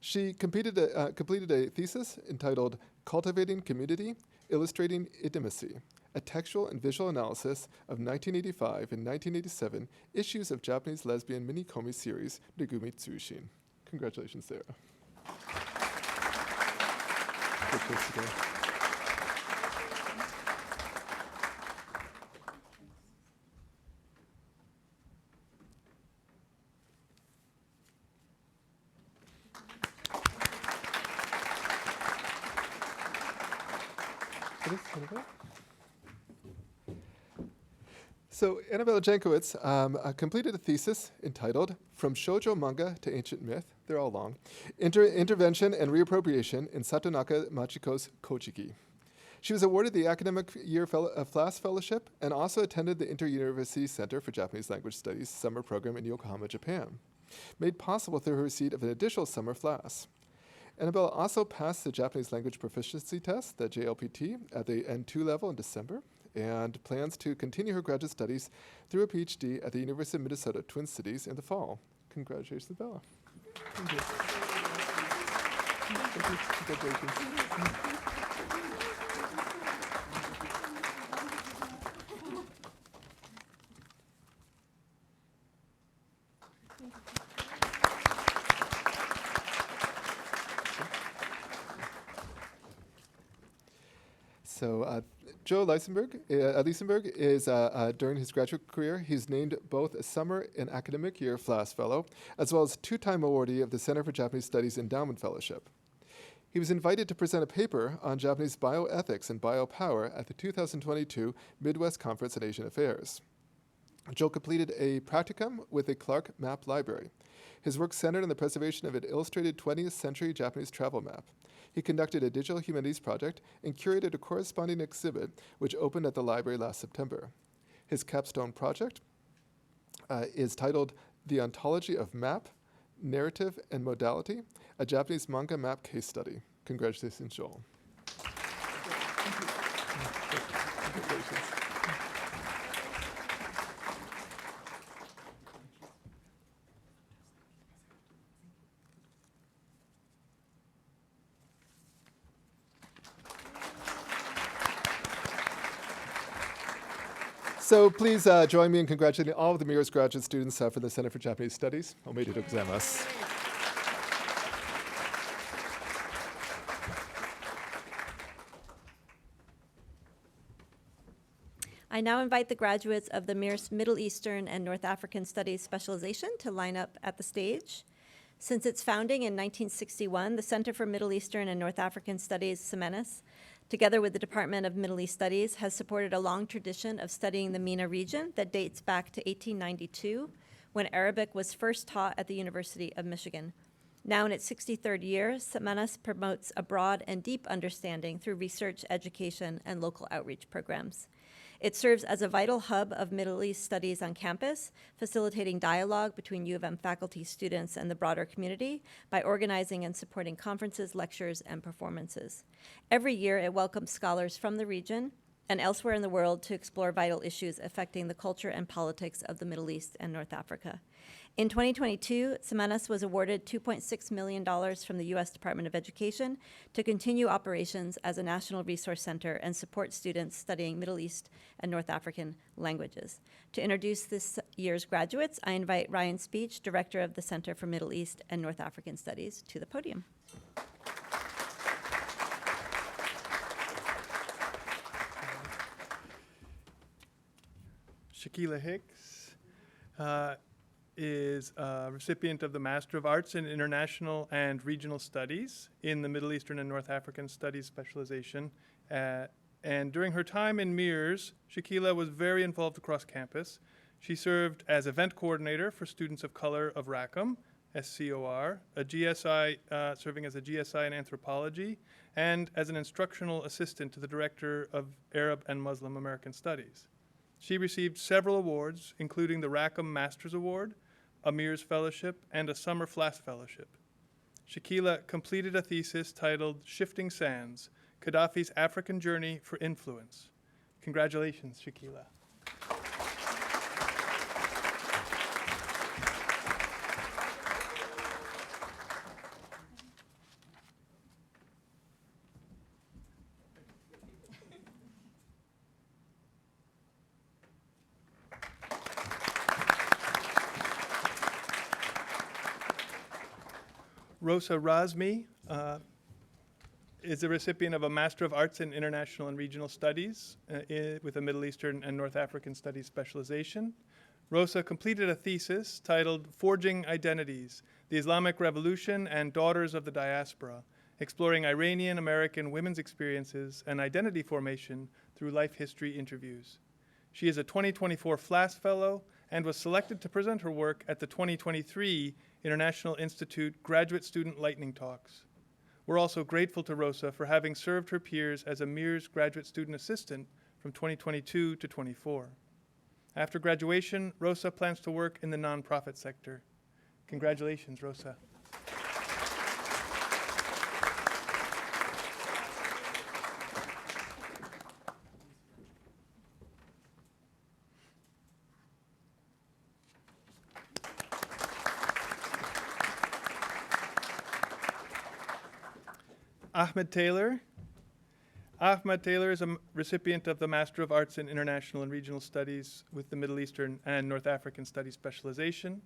She completed a thesis entitled Cultivating Community, Illustrating Intimacy, a textual and visual analysis of 1985 and 1987 issues of Japanese lesbian mini-komi series, Negumi Tsushin. Congratulations, Sarah. Good place to go. So Annabella Jankowicz completed a thesis entitled From Shoujo Manga to Ancient Myth, they're all long, Intervention and Reappropriation in Satonaka Machiko's Kochiki. She was awarded the Academic Year FLAS Fellowship and also attended the Inter-University Center for Japanese Language Studies summer program in Yokohama, Japan, made possible through her receipt of an additional summer FLAS. Annabella also passed the Japanese language proficiency test, the JLPT, at the N2 level in December, and plans to continue her graduate studies through a PhD at the University of Minnesota Twin Cities in the fall. Congratulations, Bella. Thank you. Congratulations. So Joe Leisenberg is, during his graduate career, he's named both a Summer and Academic Year FLAS Fellow, as well as two-time awardee of the Center for Japanese Studies Endowment Fellowship. He was invited to present a paper on Japanese bioethics and biopower at the 2022 Midwest Conference on Asian Affairs. Joe completed a practicum with the Clark Map Library. His work centered on the preservation of an illustrated 20th century Japanese travel map. He conducted a digital humanities project and curated a corresponding exhibit which opened at the library last September. His capstone project is titled The Ontology of Map, Narrative, and Modality, a Japanese manga map case study. Congratulations, Joel. Congratulations. So please join me in congratulating all of the MIRS graduate students from the Center for Japanese Studies. Omedetou gozaimasu. I now invite the graduates of the MIRS Middle Eastern and North African Studies specialization to line up at the stage. Since its founding in 1961, the Center for Middle Eastern and North African Studies, CEMENIS, together with the Department of Middle East Studies, has supported a long tradition of studying the MENA region that dates back to 1892, when Arabic was first taught at the University of Michigan. Now in its 63rd year, CEMENIS promotes a broad and deep understanding through research, education, and local outreach programs. It serves as a vital hub of Middle East studies on campus, facilitating dialogue between U of M faculty, students, and the broader community by organizing and supporting conferences, lectures, and performances. Every year, it welcomes scholars from the region and elsewhere in the world to explore vital issues affecting the culture and politics of the Middle East and North Africa. In 2022, CEMENIS was awarded $2.6 million from the U.S. Department of Education to continue operations as a national resource center and support students studying Middle East and North African languages. To introduce this year's graduates, I invite Ryan Speech, Director of the Center for Middle East and North African Studies, to the podium. Shaquila Hicks is a recipient of the Master of Arts in International and Regional Studies in the Middle Eastern and North African Studies specialization. And during her time in MIRS, Shaquila was very involved across campus. She served as event coordinator for Students of Color of Rackham, SCOR, a GSI, serving as a GSI in anthropology, and as an instructional assistant to the Director of Arab and Muslim American Studies. She received several awards, including the Rackham Masters Award, a MIRS Fellowship, and a Summer FLAS Fellowship. Shaquila completed a thesis titled Shifting Sands, Gaddafi's African Journey for Influence. Congratulations, Shaquila. Rosa Razmi is a recipient of a Master of Arts in International and Regional Studies with a Middle Eastern and North African Studies specialization. Rosa completed a thesis titled Forging Identities, the Islamic Revolution and Daughters of the Diaspora, exploring Iranian American women's experiences and identity formation through life history interviews. She is a 2024 FLAS Fellow and was selected to present her work at the 2023 International Institute Graduate Student Lightning Talks. We're also grateful to Rosa for having served her peers as a MIRS Graduate Student Assistant from 2022 to 24. After graduation, Rosa plans to work in the nonprofit sector. Congratulations, Rosa. Ahmed Taylor. Ahmed Taylor is a recipient of the Master of Arts in International and Regional Studies with the Middle Eastern and North African Studies specialization.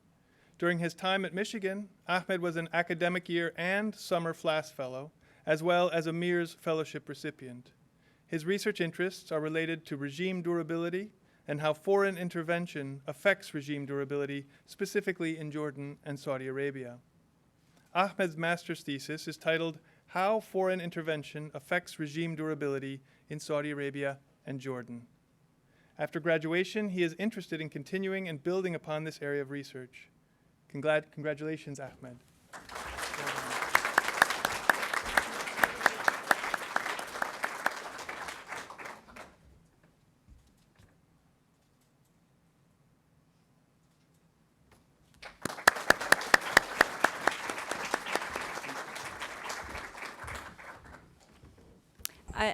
During his time at Michigan, Ahmed was an academic year and summer FLAS fellow, as well as a MIRS fellowship recipient. His research interests are related to regime durability and how foreign intervention affects regime durability, specifically in Jordan and Saudi Arabia. Ahmed's master's thesis is titled How Foreign Intervention Affects Regime Durability in Saudi Arabia and Jordan. After graduation, he is interested in continuing and building upon this area of research. Congratulations, Ahmed.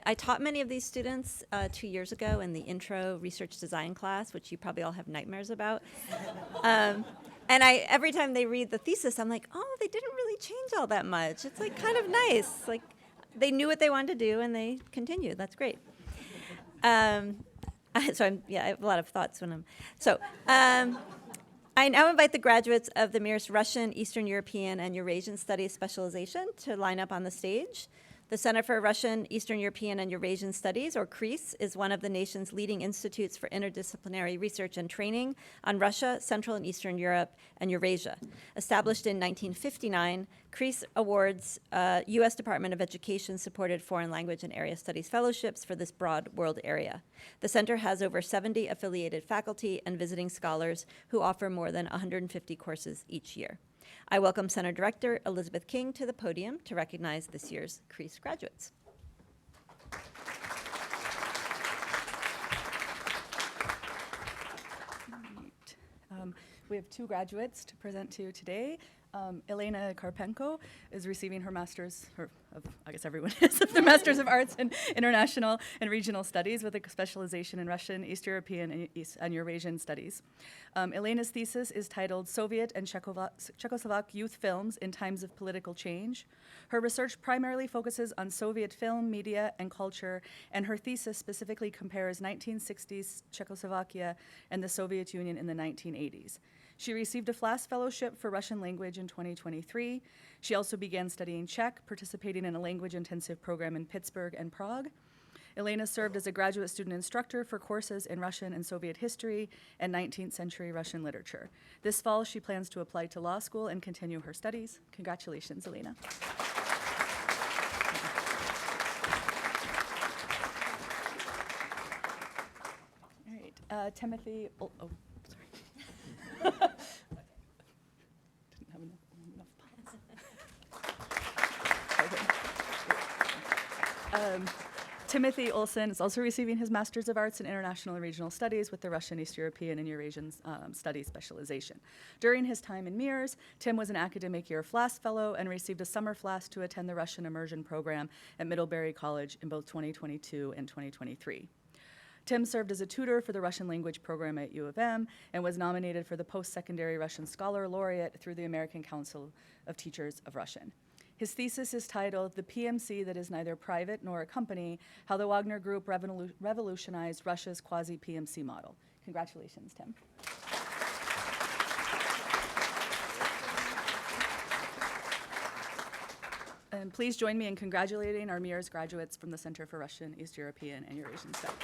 I taught many of these students 2 years ago in the intro research design class, which you probably all have nightmares about. And every time they read the thesis, I'm like, oh, they didn't really change all that much. It's like kind of nice. Like they knew what they wanted to do and they continued. That's great. I have a lot of thoughts when I'm, I now invite the graduates of the MIRS Russian, Eastern European, and Eurasian Studies specialization to line up on the stage. The Center for Russian, Eastern European, and Eurasian Studies, or CREAS, is one of the nation's leading institutes for interdisciplinary research and training on Russia, Central and Eastern Europe, and Eurasia. Established in 1959, CREAS awards U.S. Department of Education-supported foreign language and area studies fellowships for this broad world area. The center has over 70 affiliated faculty and visiting scholars who offer more than 150 courses each year. I welcome Center Director Elizabeth King to the podium to recognize this year's CREAS graduates. We have two graduates to present to you today. Elena Karpenko is receiving her master's, I guess everyone is, the Master's of Arts in International and Regional Studies with a specialization in Russian, East European, and Eurasian Studies. Elena's thesis is titled Soviet and Czechoslovak Youth Films in Times of Political Change. Her research primarily focuses on Soviet film, media, and culture, and her thesis specifically compares 1960s Czechoslovakia and the Soviet Union in the 1980s. She received a FLAS fellowship for Russian language in 2023. She also began studying Czech, participating in a language-intensive program in Pittsburgh and Prague. Elena served as a graduate student instructor for courses in Russian and Soviet history and 19th century Russian literature. This fall, she plans to apply to law school and continue her studies. Congratulations, Elena. All right, Timothy, sorry. Didn't have enough pause. Timothy Olson is also receiving his Master's of Arts in International and Regional Studies with the Russian, East European, and Eurasian Studies specialization. During his time in MIRS, Tim was an academic year FLAS fellow and received a summer FLAS to attend the Russian immersion program at Middlebury College in both 2022 and 2023. Tim served as a tutor for the Russian language program at U of M and was nominated for the Post-Secondary Russian Scholar Laureate through the American Council of Teachers of Russian. His thesis is titled The PMC That Is Neither Private Nor a Company, How the Wagner Group Revolutionized Russia's Quasi-PMC Model. Congratulations, Tim. And please join me in congratulating our MIRS graduates from the Center for Russian, East European, and Eurasian Studies.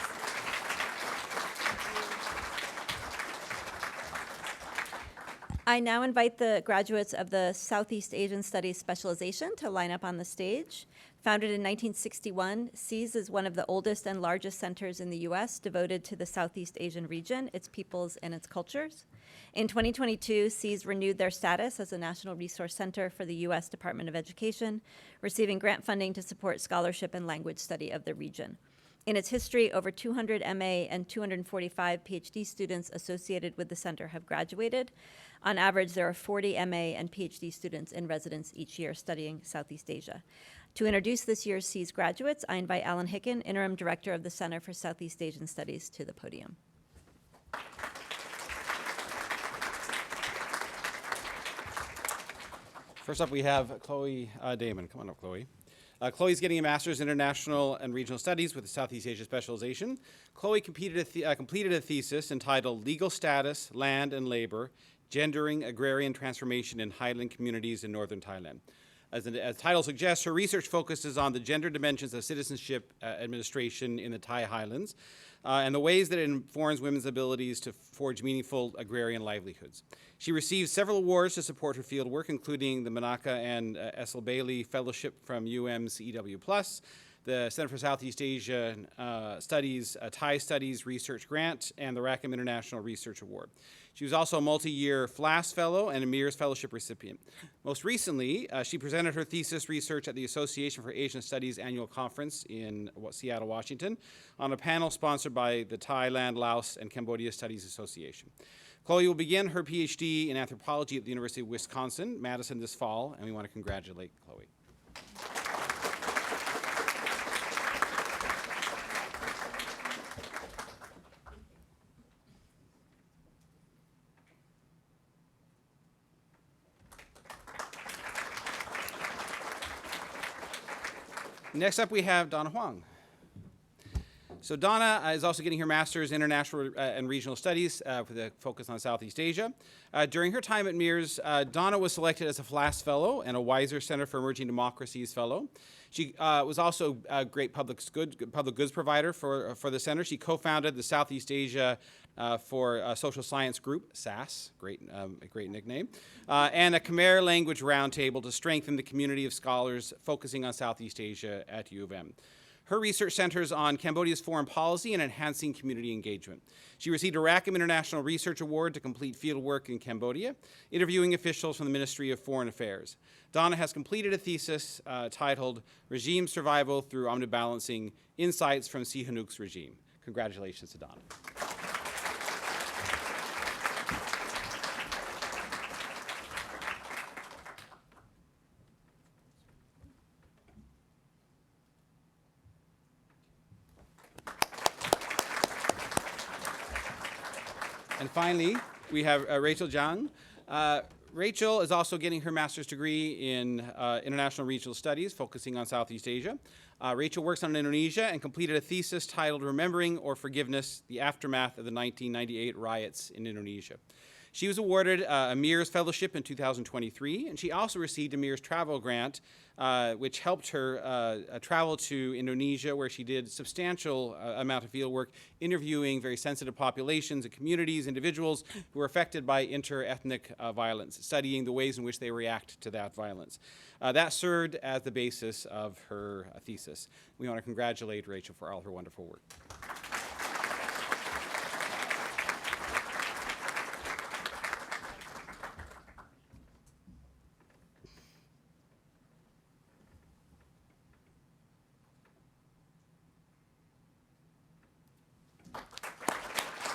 I now invite the graduates of the Southeast Asian Studies specialization to line up on the stage. Founded in 1961, SEAS is one of the oldest and largest centers in the U.S. devoted to the Southeast Asian region, its peoples, and its cultures. In 2022, SEAS renewed their status as a National Resource Center for the U.S. Department of Education, receiving grant funding to support scholarship and language study of the region. In its history, over 200 MA and 245 PhD students associated with the center have graduated. On average, there are 40 MA and PhD students in residence each year studying Southeast Asia. To introduce this year's SEAS graduates, I invite Alan Hicken, Interim Director of the Center for Southeast Asian Studies, to the podium. First up, we have Chloe Damon. Come on up, Chloe. Chloe's getting a Master's in International and Regional Studies with a Southeast Asia specialization. Chloe completed a thesis entitled Legal Status, Land and Labor, Gendering Agrarian Transformation in Highland Communities in Northern Thailand. As the title suggests, her research focuses on the gender dimensions of citizenship administration in the Thai Highlands and the ways that it informs women's abilities to forge meaningful agrarian livelihoods. She received several awards to support her fieldwork, including the Manaka and Essel Bailey Fellowship from UM's EW+, the Center for Southeast Asia Studies, Thai Studies Research Grant, and the Rackham International Research Award. She was also a multi-year FLAS Fellow and a MIRS Fellowship recipient. Most recently, she presented her thesis research at the Association for Asian Studies annual conference in Seattle, Washington, on a panel sponsored by the Thailand, Laos, and Cambodia Studies Association. Chloe will begin her PhD in anthropology at the University of Wisconsin, Madison, this fall, and we want to congratulate Chloe. Next up, we have Donna Huang. So Donna is also getting her Master's in International and Regional Studies with a focus on Southeast Asia. During her time at MIRS, Donna was selected as a FLAS Fellow and a Weiser Center for Emerging Democracies Fellow. She was also a great public goods provider for the center. She co-founded the Southeast Asia for Social Science Group, SAS, great nickname, and a Khmer language roundtable to strengthen the community of scholars focusing on Southeast Asia at U of M. Her research centers on Cambodia's foreign policy and enhancing community engagement. She received a Rackham International Research Award to complete fieldwork in Cambodia, interviewing officials from the Ministry of Foreign Affairs. Donna has completed a thesis titled Regime Survival Through Omnibalancing Insights from Sihanouk's Regime. Congratulations to Donna. And finally, we have Rachel Zhang. Rachel is also getting her master's degree in International Regional Studies, focusing on Southeast Asia. Rachel works on Indonesia and completed a thesis titled Remembering or Forgiveness, the Aftermath of the 1998 Riots in Indonesia. She was awarded a MIRS Fellowship in 2023, and she also received a MIRS Travel Grant, which helped her travel to Indonesia, where she did substantial amount of fieldwork, interviewing very sensitive populations and communities, individuals who were affected by inter-ethnic violence, studying the ways in which they react to that violence. That served as the basis of her thesis. We want to congratulate Rachel for all her wonderful work.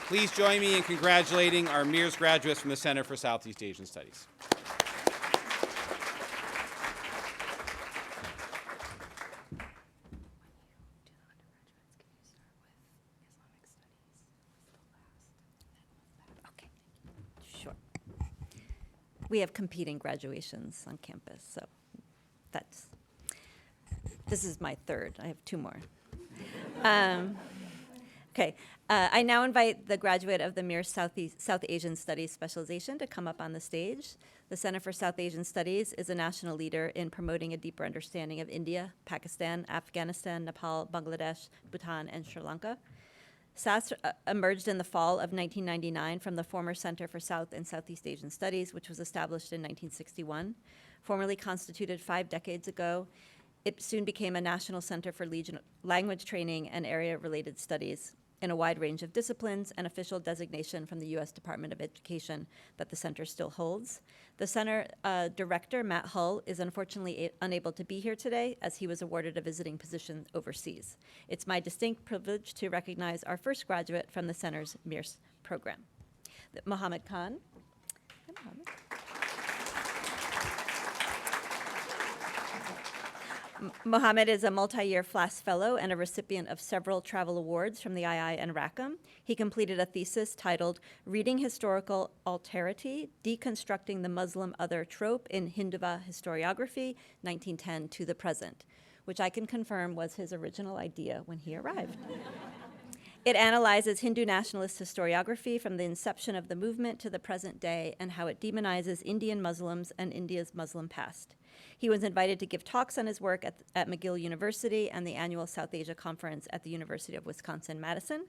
Please join me in congratulating our MIRS graduates from the Center for Southeast Asian Studies. Okay, sure. We have competing graduations on campus, so this is my third. I have two more. Okay, I now invite the graduate of the MIRS South Asian Studies specialization to come up on the stage. The Center for South Asian Studies is a national leader in promoting a deeper understanding of India, Pakistan, Afghanistan, Nepal, Bangladesh, Bhutan, and Sri Lanka. SAS emerged in the fall of 1999 from the former Center for South and Southeast Asian Studies, which was established in 1961. Formerly constituted 5 decades ago, it soon became a national center for language training and area-related studies in a wide range of disciplines, an official designation from the U.S. Department of Education that the center still holds. The center director, Matt Hull, is unfortunately unable to be here today as he was awarded a visiting position overseas. It's my distinct privilege to recognize our first graduate from the center's MIRS program, Mohammed Khan. Hi, Mohammed. Mohammed is a multi-year FLAS Fellow and a recipient of several travel awards from the II and Rackham. He completed a thesis titled Reading Historical Alterity, Deconstructing the Muslim Other Trope in Hindutva Historiography, 1910 to the Present, which I can confirm was his original idea when he arrived. It analyzes Hindu nationalist historiography from the inception of the movement to the present day and how it demonizes Indian Muslims and India's Muslim past. He was invited to give talks on his work at McGill University and the annual South Asia Conference at the University of Wisconsin-Madison.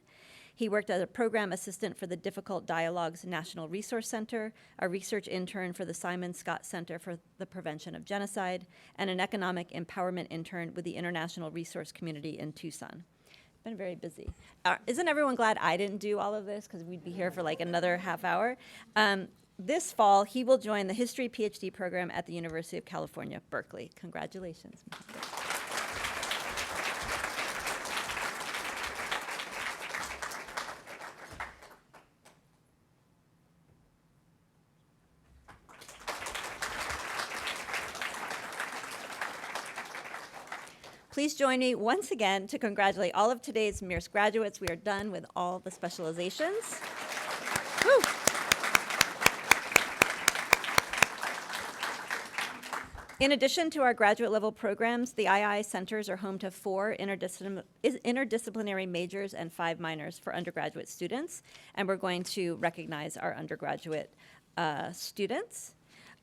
He worked as a program assistant for the Difficult Dialogues National Resource Center, a research intern for the Simon Scott Center for the Prevention of Genocide, and an economic empowerment intern with the International Resource Community in Tucson. Been very busy. Isn't everyone glad I didn't do all of this? Because we'd be here for like another half hour. This fall, he will join the History PhD program at the University of California, Berkeley. Congratulations. Please join me once again to congratulate all of today's MIRS graduates. We are done with all the specializations. Woo. In addition to our graduate level programs, the II centers are home to 4 interdisciplinary majors and 5 minors for undergraduate students, and we're going to recognize our undergraduate students.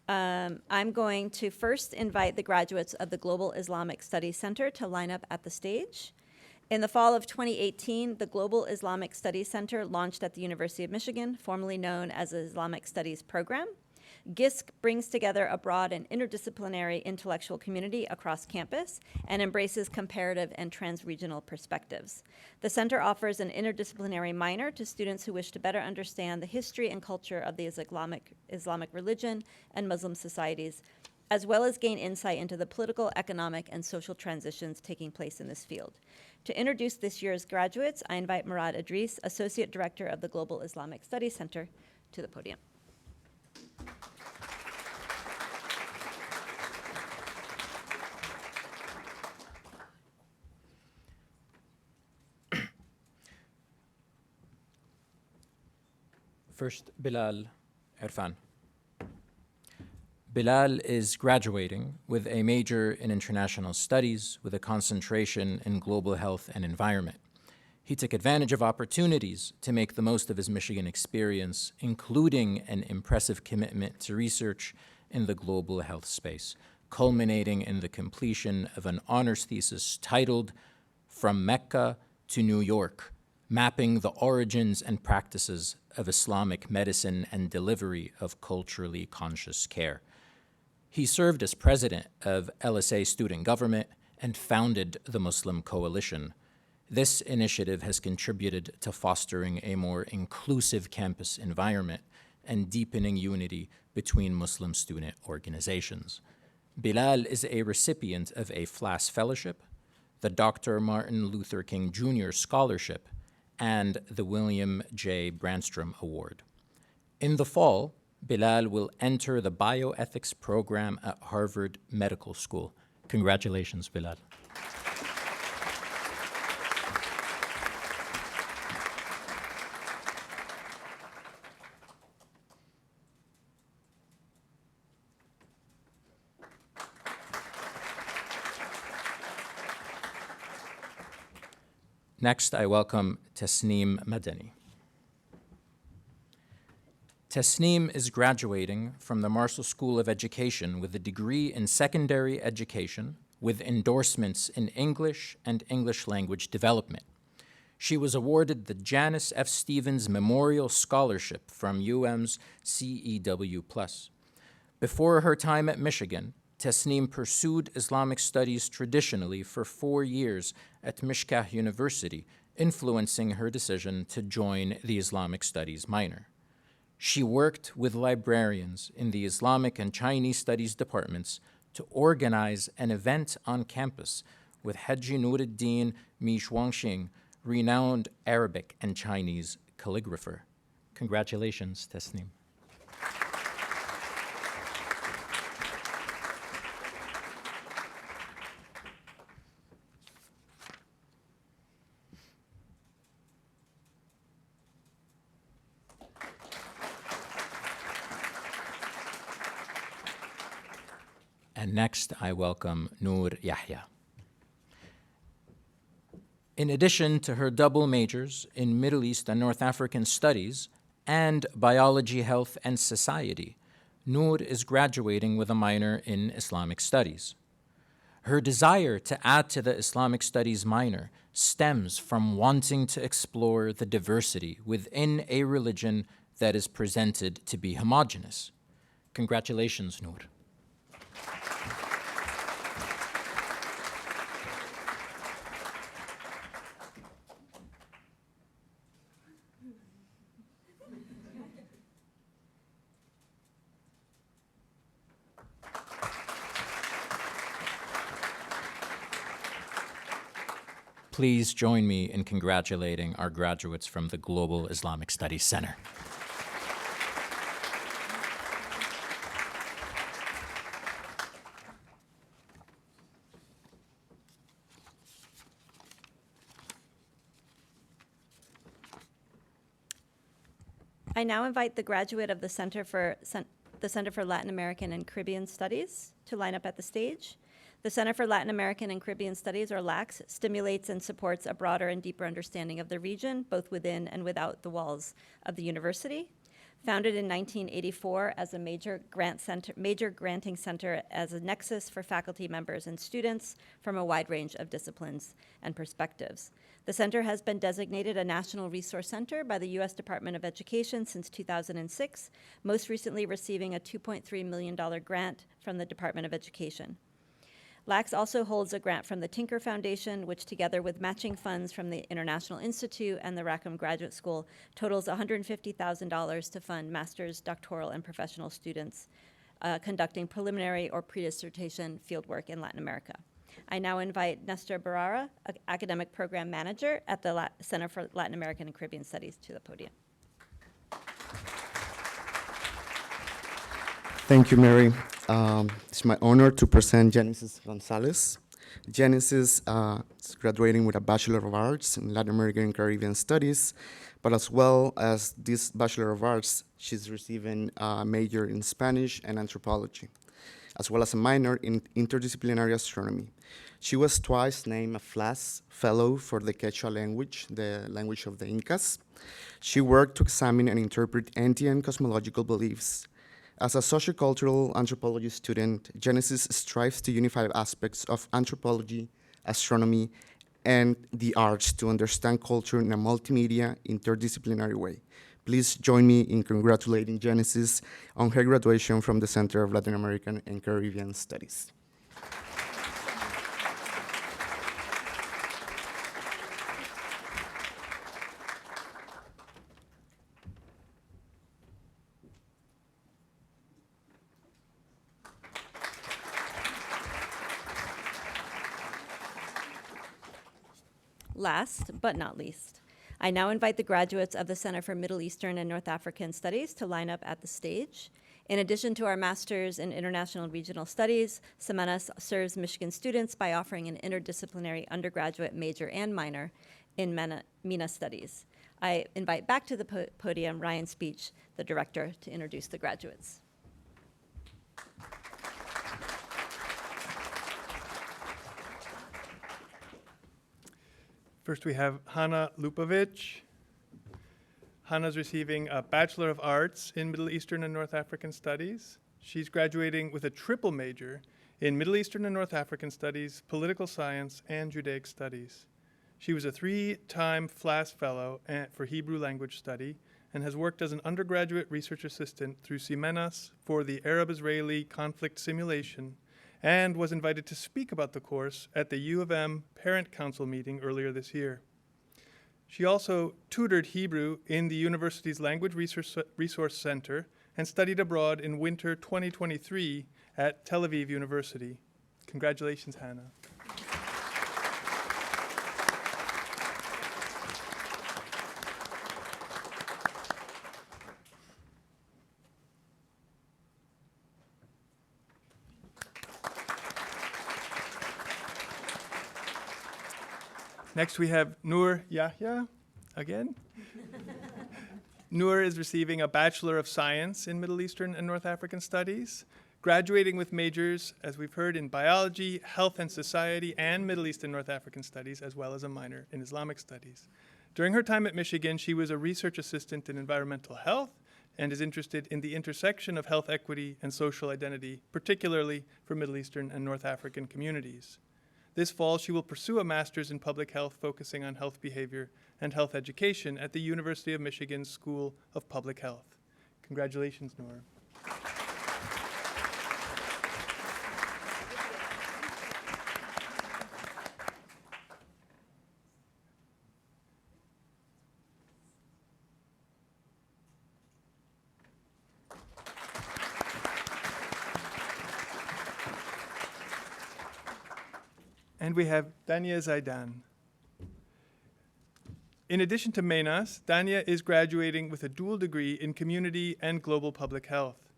I'm going to first invite the graduates of the Global Islamic Studies Center to line up at the stage. In the fall of 2018, the Global Islamic Studies Center launched at the University of Michigan, formerly known as the Islamic Studies Program. GISC brings together a broad and interdisciplinary intellectual community across campus and embraces comparative and trans-regional perspectives. The center offers an interdisciplinary minor to students who wish to better understand the history and culture of the Islamic religion and Muslim societies, as well as gain insight into the political, economic, and social transitions taking place in this field. To introduce this year's graduates, I invite Murad Idris, Associate Director of the Global Islamic Studies Center, to the podium. First, Bilal Irfan. Bilal is graduating with a major in international studies with a concentration in global health and environment. He took advantage of opportunities to make the most of his Michigan experience, including an impressive commitment to research in the global health space, culminating in the completion of an honors thesis titled From Mecca to New York, mapping the origins and practices of Islamic medicine and delivery of culturally conscious care. He served as president of LSA Student Government and founded the Muslim Coalition. This initiative has contributed to fostering a more inclusive campus environment and deepening unity between Muslim student organizations. Bilal is a recipient of a FLAS Fellowship, the Dr. Martin Luther King Jr. Scholarship, and the William J. Brandstrom Award. In the fall, Bilal will enter the bioethics program at Harvard Medical School. Congratulations, Bilal. Next, I welcome Tasneem Madani. Tasneem is graduating from the Marshall School of Education with a degree in secondary education with endorsements in English and English language development. She was awarded the Janice F. Stevens Memorial Scholarship from UM's CEW+. Before her time at Michigan, Tasneem pursued Islamic studies traditionally for 4 years at Mishkah University, influencing her decision to join the Islamic studies minor. She worked with librarians in the Islamic and Chinese studies departments to organize an event on campus with Haji Nuruddin Mi Shuangxing, renowned Arabic and Chinese calligrapher. Congratulations, Tasneem. And next, I welcome Noor Yahya. In addition to her double majors in Middle East and North African Studies and Biology, Health, and Society, Noor is graduating with a minor in Islamic Studies. Her desire to add to the Islamic Studies minor stems from wanting to explore the diversity within a religion that is presented to be homogeneous. Congratulations, Noor. Please join me in congratulating our graduates from the Global Islamic Studies Center. I now invite the graduate of the Center for Latin American and Caribbean Studies to line up at the stage. The Center for Latin American and Caribbean Studies, or LACS, stimulates and supports a broader and deeper understanding of the region, both within and without the walls of the university. Founded in 1984 as a major granting center as a nexus for faculty members and students from a wide range of disciplines and perspectives. The center has been designated a National Resource Center by the U.S. Department of Education since 2006, most recently receiving a $2.3 million grant from the Department of Education. LACS also holds a grant from the Tinker Foundation, which together with matching funds from the International Institute and the Rackham Graduate School totals $150,000 to fund master's, doctoral, and professional students conducting preliminary or pre-dissertation fieldwork in Latin America. I now invite Nestor Barrera, Academic Program Manager at the Center for Latin American and Caribbean Studies, to the podium. Thank you, Mary. It's my honor to present Genesis Gonzalez. Genesis is graduating with a Bachelor of Arts in Latin American and Caribbean Studies, but as well as this Bachelor of Arts, she's receiving a major in Spanish and anthropology, as well as a minor in interdisciplinary astronomy. She was twice named a FLAS Fellow for the Quechua language, the language of the Incas. She worked to examine and interpret Andean cosmological beliefs. As a sociocultural anthropology student, Genesis strives to unify aspects of anthropology, astronomy, and the arts to understand culture in a multimedia, interdisciplinary way. Please join me in congratulating Genesis on her graduation from the Center of Latin American and Caribbean Studies. Last but not least, I now invite the graduates of the Center for Middle Eastern and North African Studies to line up at the stage. In addition to our Master's in International and Regional Studies, Semenas serves Michigan students by offering an interdisciplinary undergraduate major and minor in MENA Studies. I invite back to the podium Ryan Speech, the director, to introduce the graduates. First, we have Hanna Lupovic. Hanna's receiving a Bachelor of Arts in Middle Eastern and North African Studies. She's graduating with a triple major in Middle Eastern and North African Studies, Political Science, and Judaic Studies. She was a 3-time FLAS Fellow for Hebrew Language Study and has worked as an undergraduate research assistant through Semenas for the Arab-Israeli conflict simulation, and was invited to speak about the course at the U of M Parent Council meeting earlier this year. She also tutored Hebrew in the university's Language Resource Center and studied abroad in winter 2023 at Tel Aviv University. Congratulations, Hannah. Next, we have Noor Yahya again. Noor is receiving a Bachelor of Science in Middle Eastern and North African Studies. graduating with majors, as we've heard, in biology, health and society, and Middle East and North African studies, as well as a minor in Islamic studies. During her time at Michigan, she was a research assistant in environmental health and is interested in the intersection of health equity and social identity, particularly for Middle Eastern and North African communities. This fall, she will pursue a master's in public health focusing on health behavior and health education at the University of Michigan School of Public Health. Congratulations, Noor. And we have Dania Zaidan. In addition to MENAS, Dania is graduating with a dual degree in community and global public health.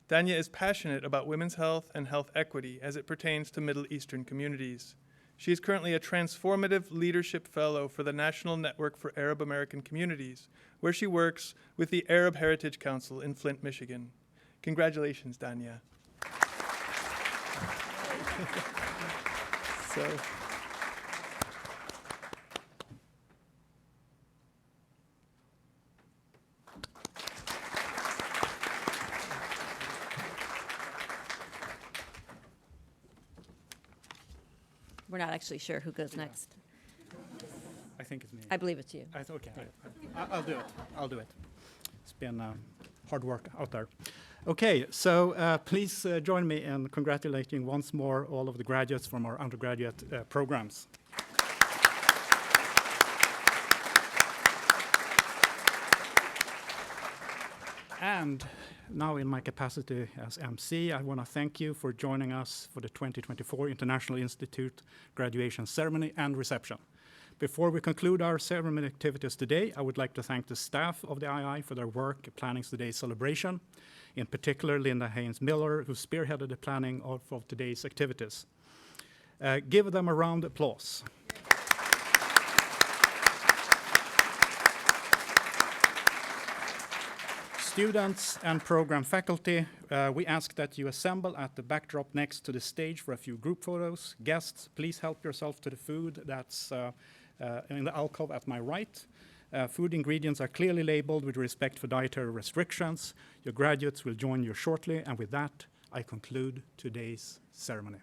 Dania is passionate about women's health and health equity as it pertains to Middle Eastern communities. She is currently a transformative leadership fellow for the National Network for Arab American Communities, where she works with the Arab Heritage Council in Flint, Michigan. Congratulations, Dania. We're not actually sure who goes next. I think it's me. I believe it's you. Okay. I'll do it. I'll do it. It's been hard work out there. Okay, so please join me in congratulating once more all of the graduates from our undergraduate programs. And now in my capacity as MC, I want to thank you for joining us for the 2024 International Institute graduation ceremony and reception. Before we conclude our ceremony activities today, I would like to thank the staff of the II for their work planning today's celebration, in particular Linda Haynes-Miller, who spearheaded the planning of today's activities. Give them a round of applause. Students and program faculty, we ask that you assemble at the backdrop next to the stage for a few group photos. Guests, please help yourself to the food that's in the alcove at my right. Food ingredients are clearly labeled with respect for dietary restrictions. Your graduates will join you shortly, and with that, I conclude today's ceremony.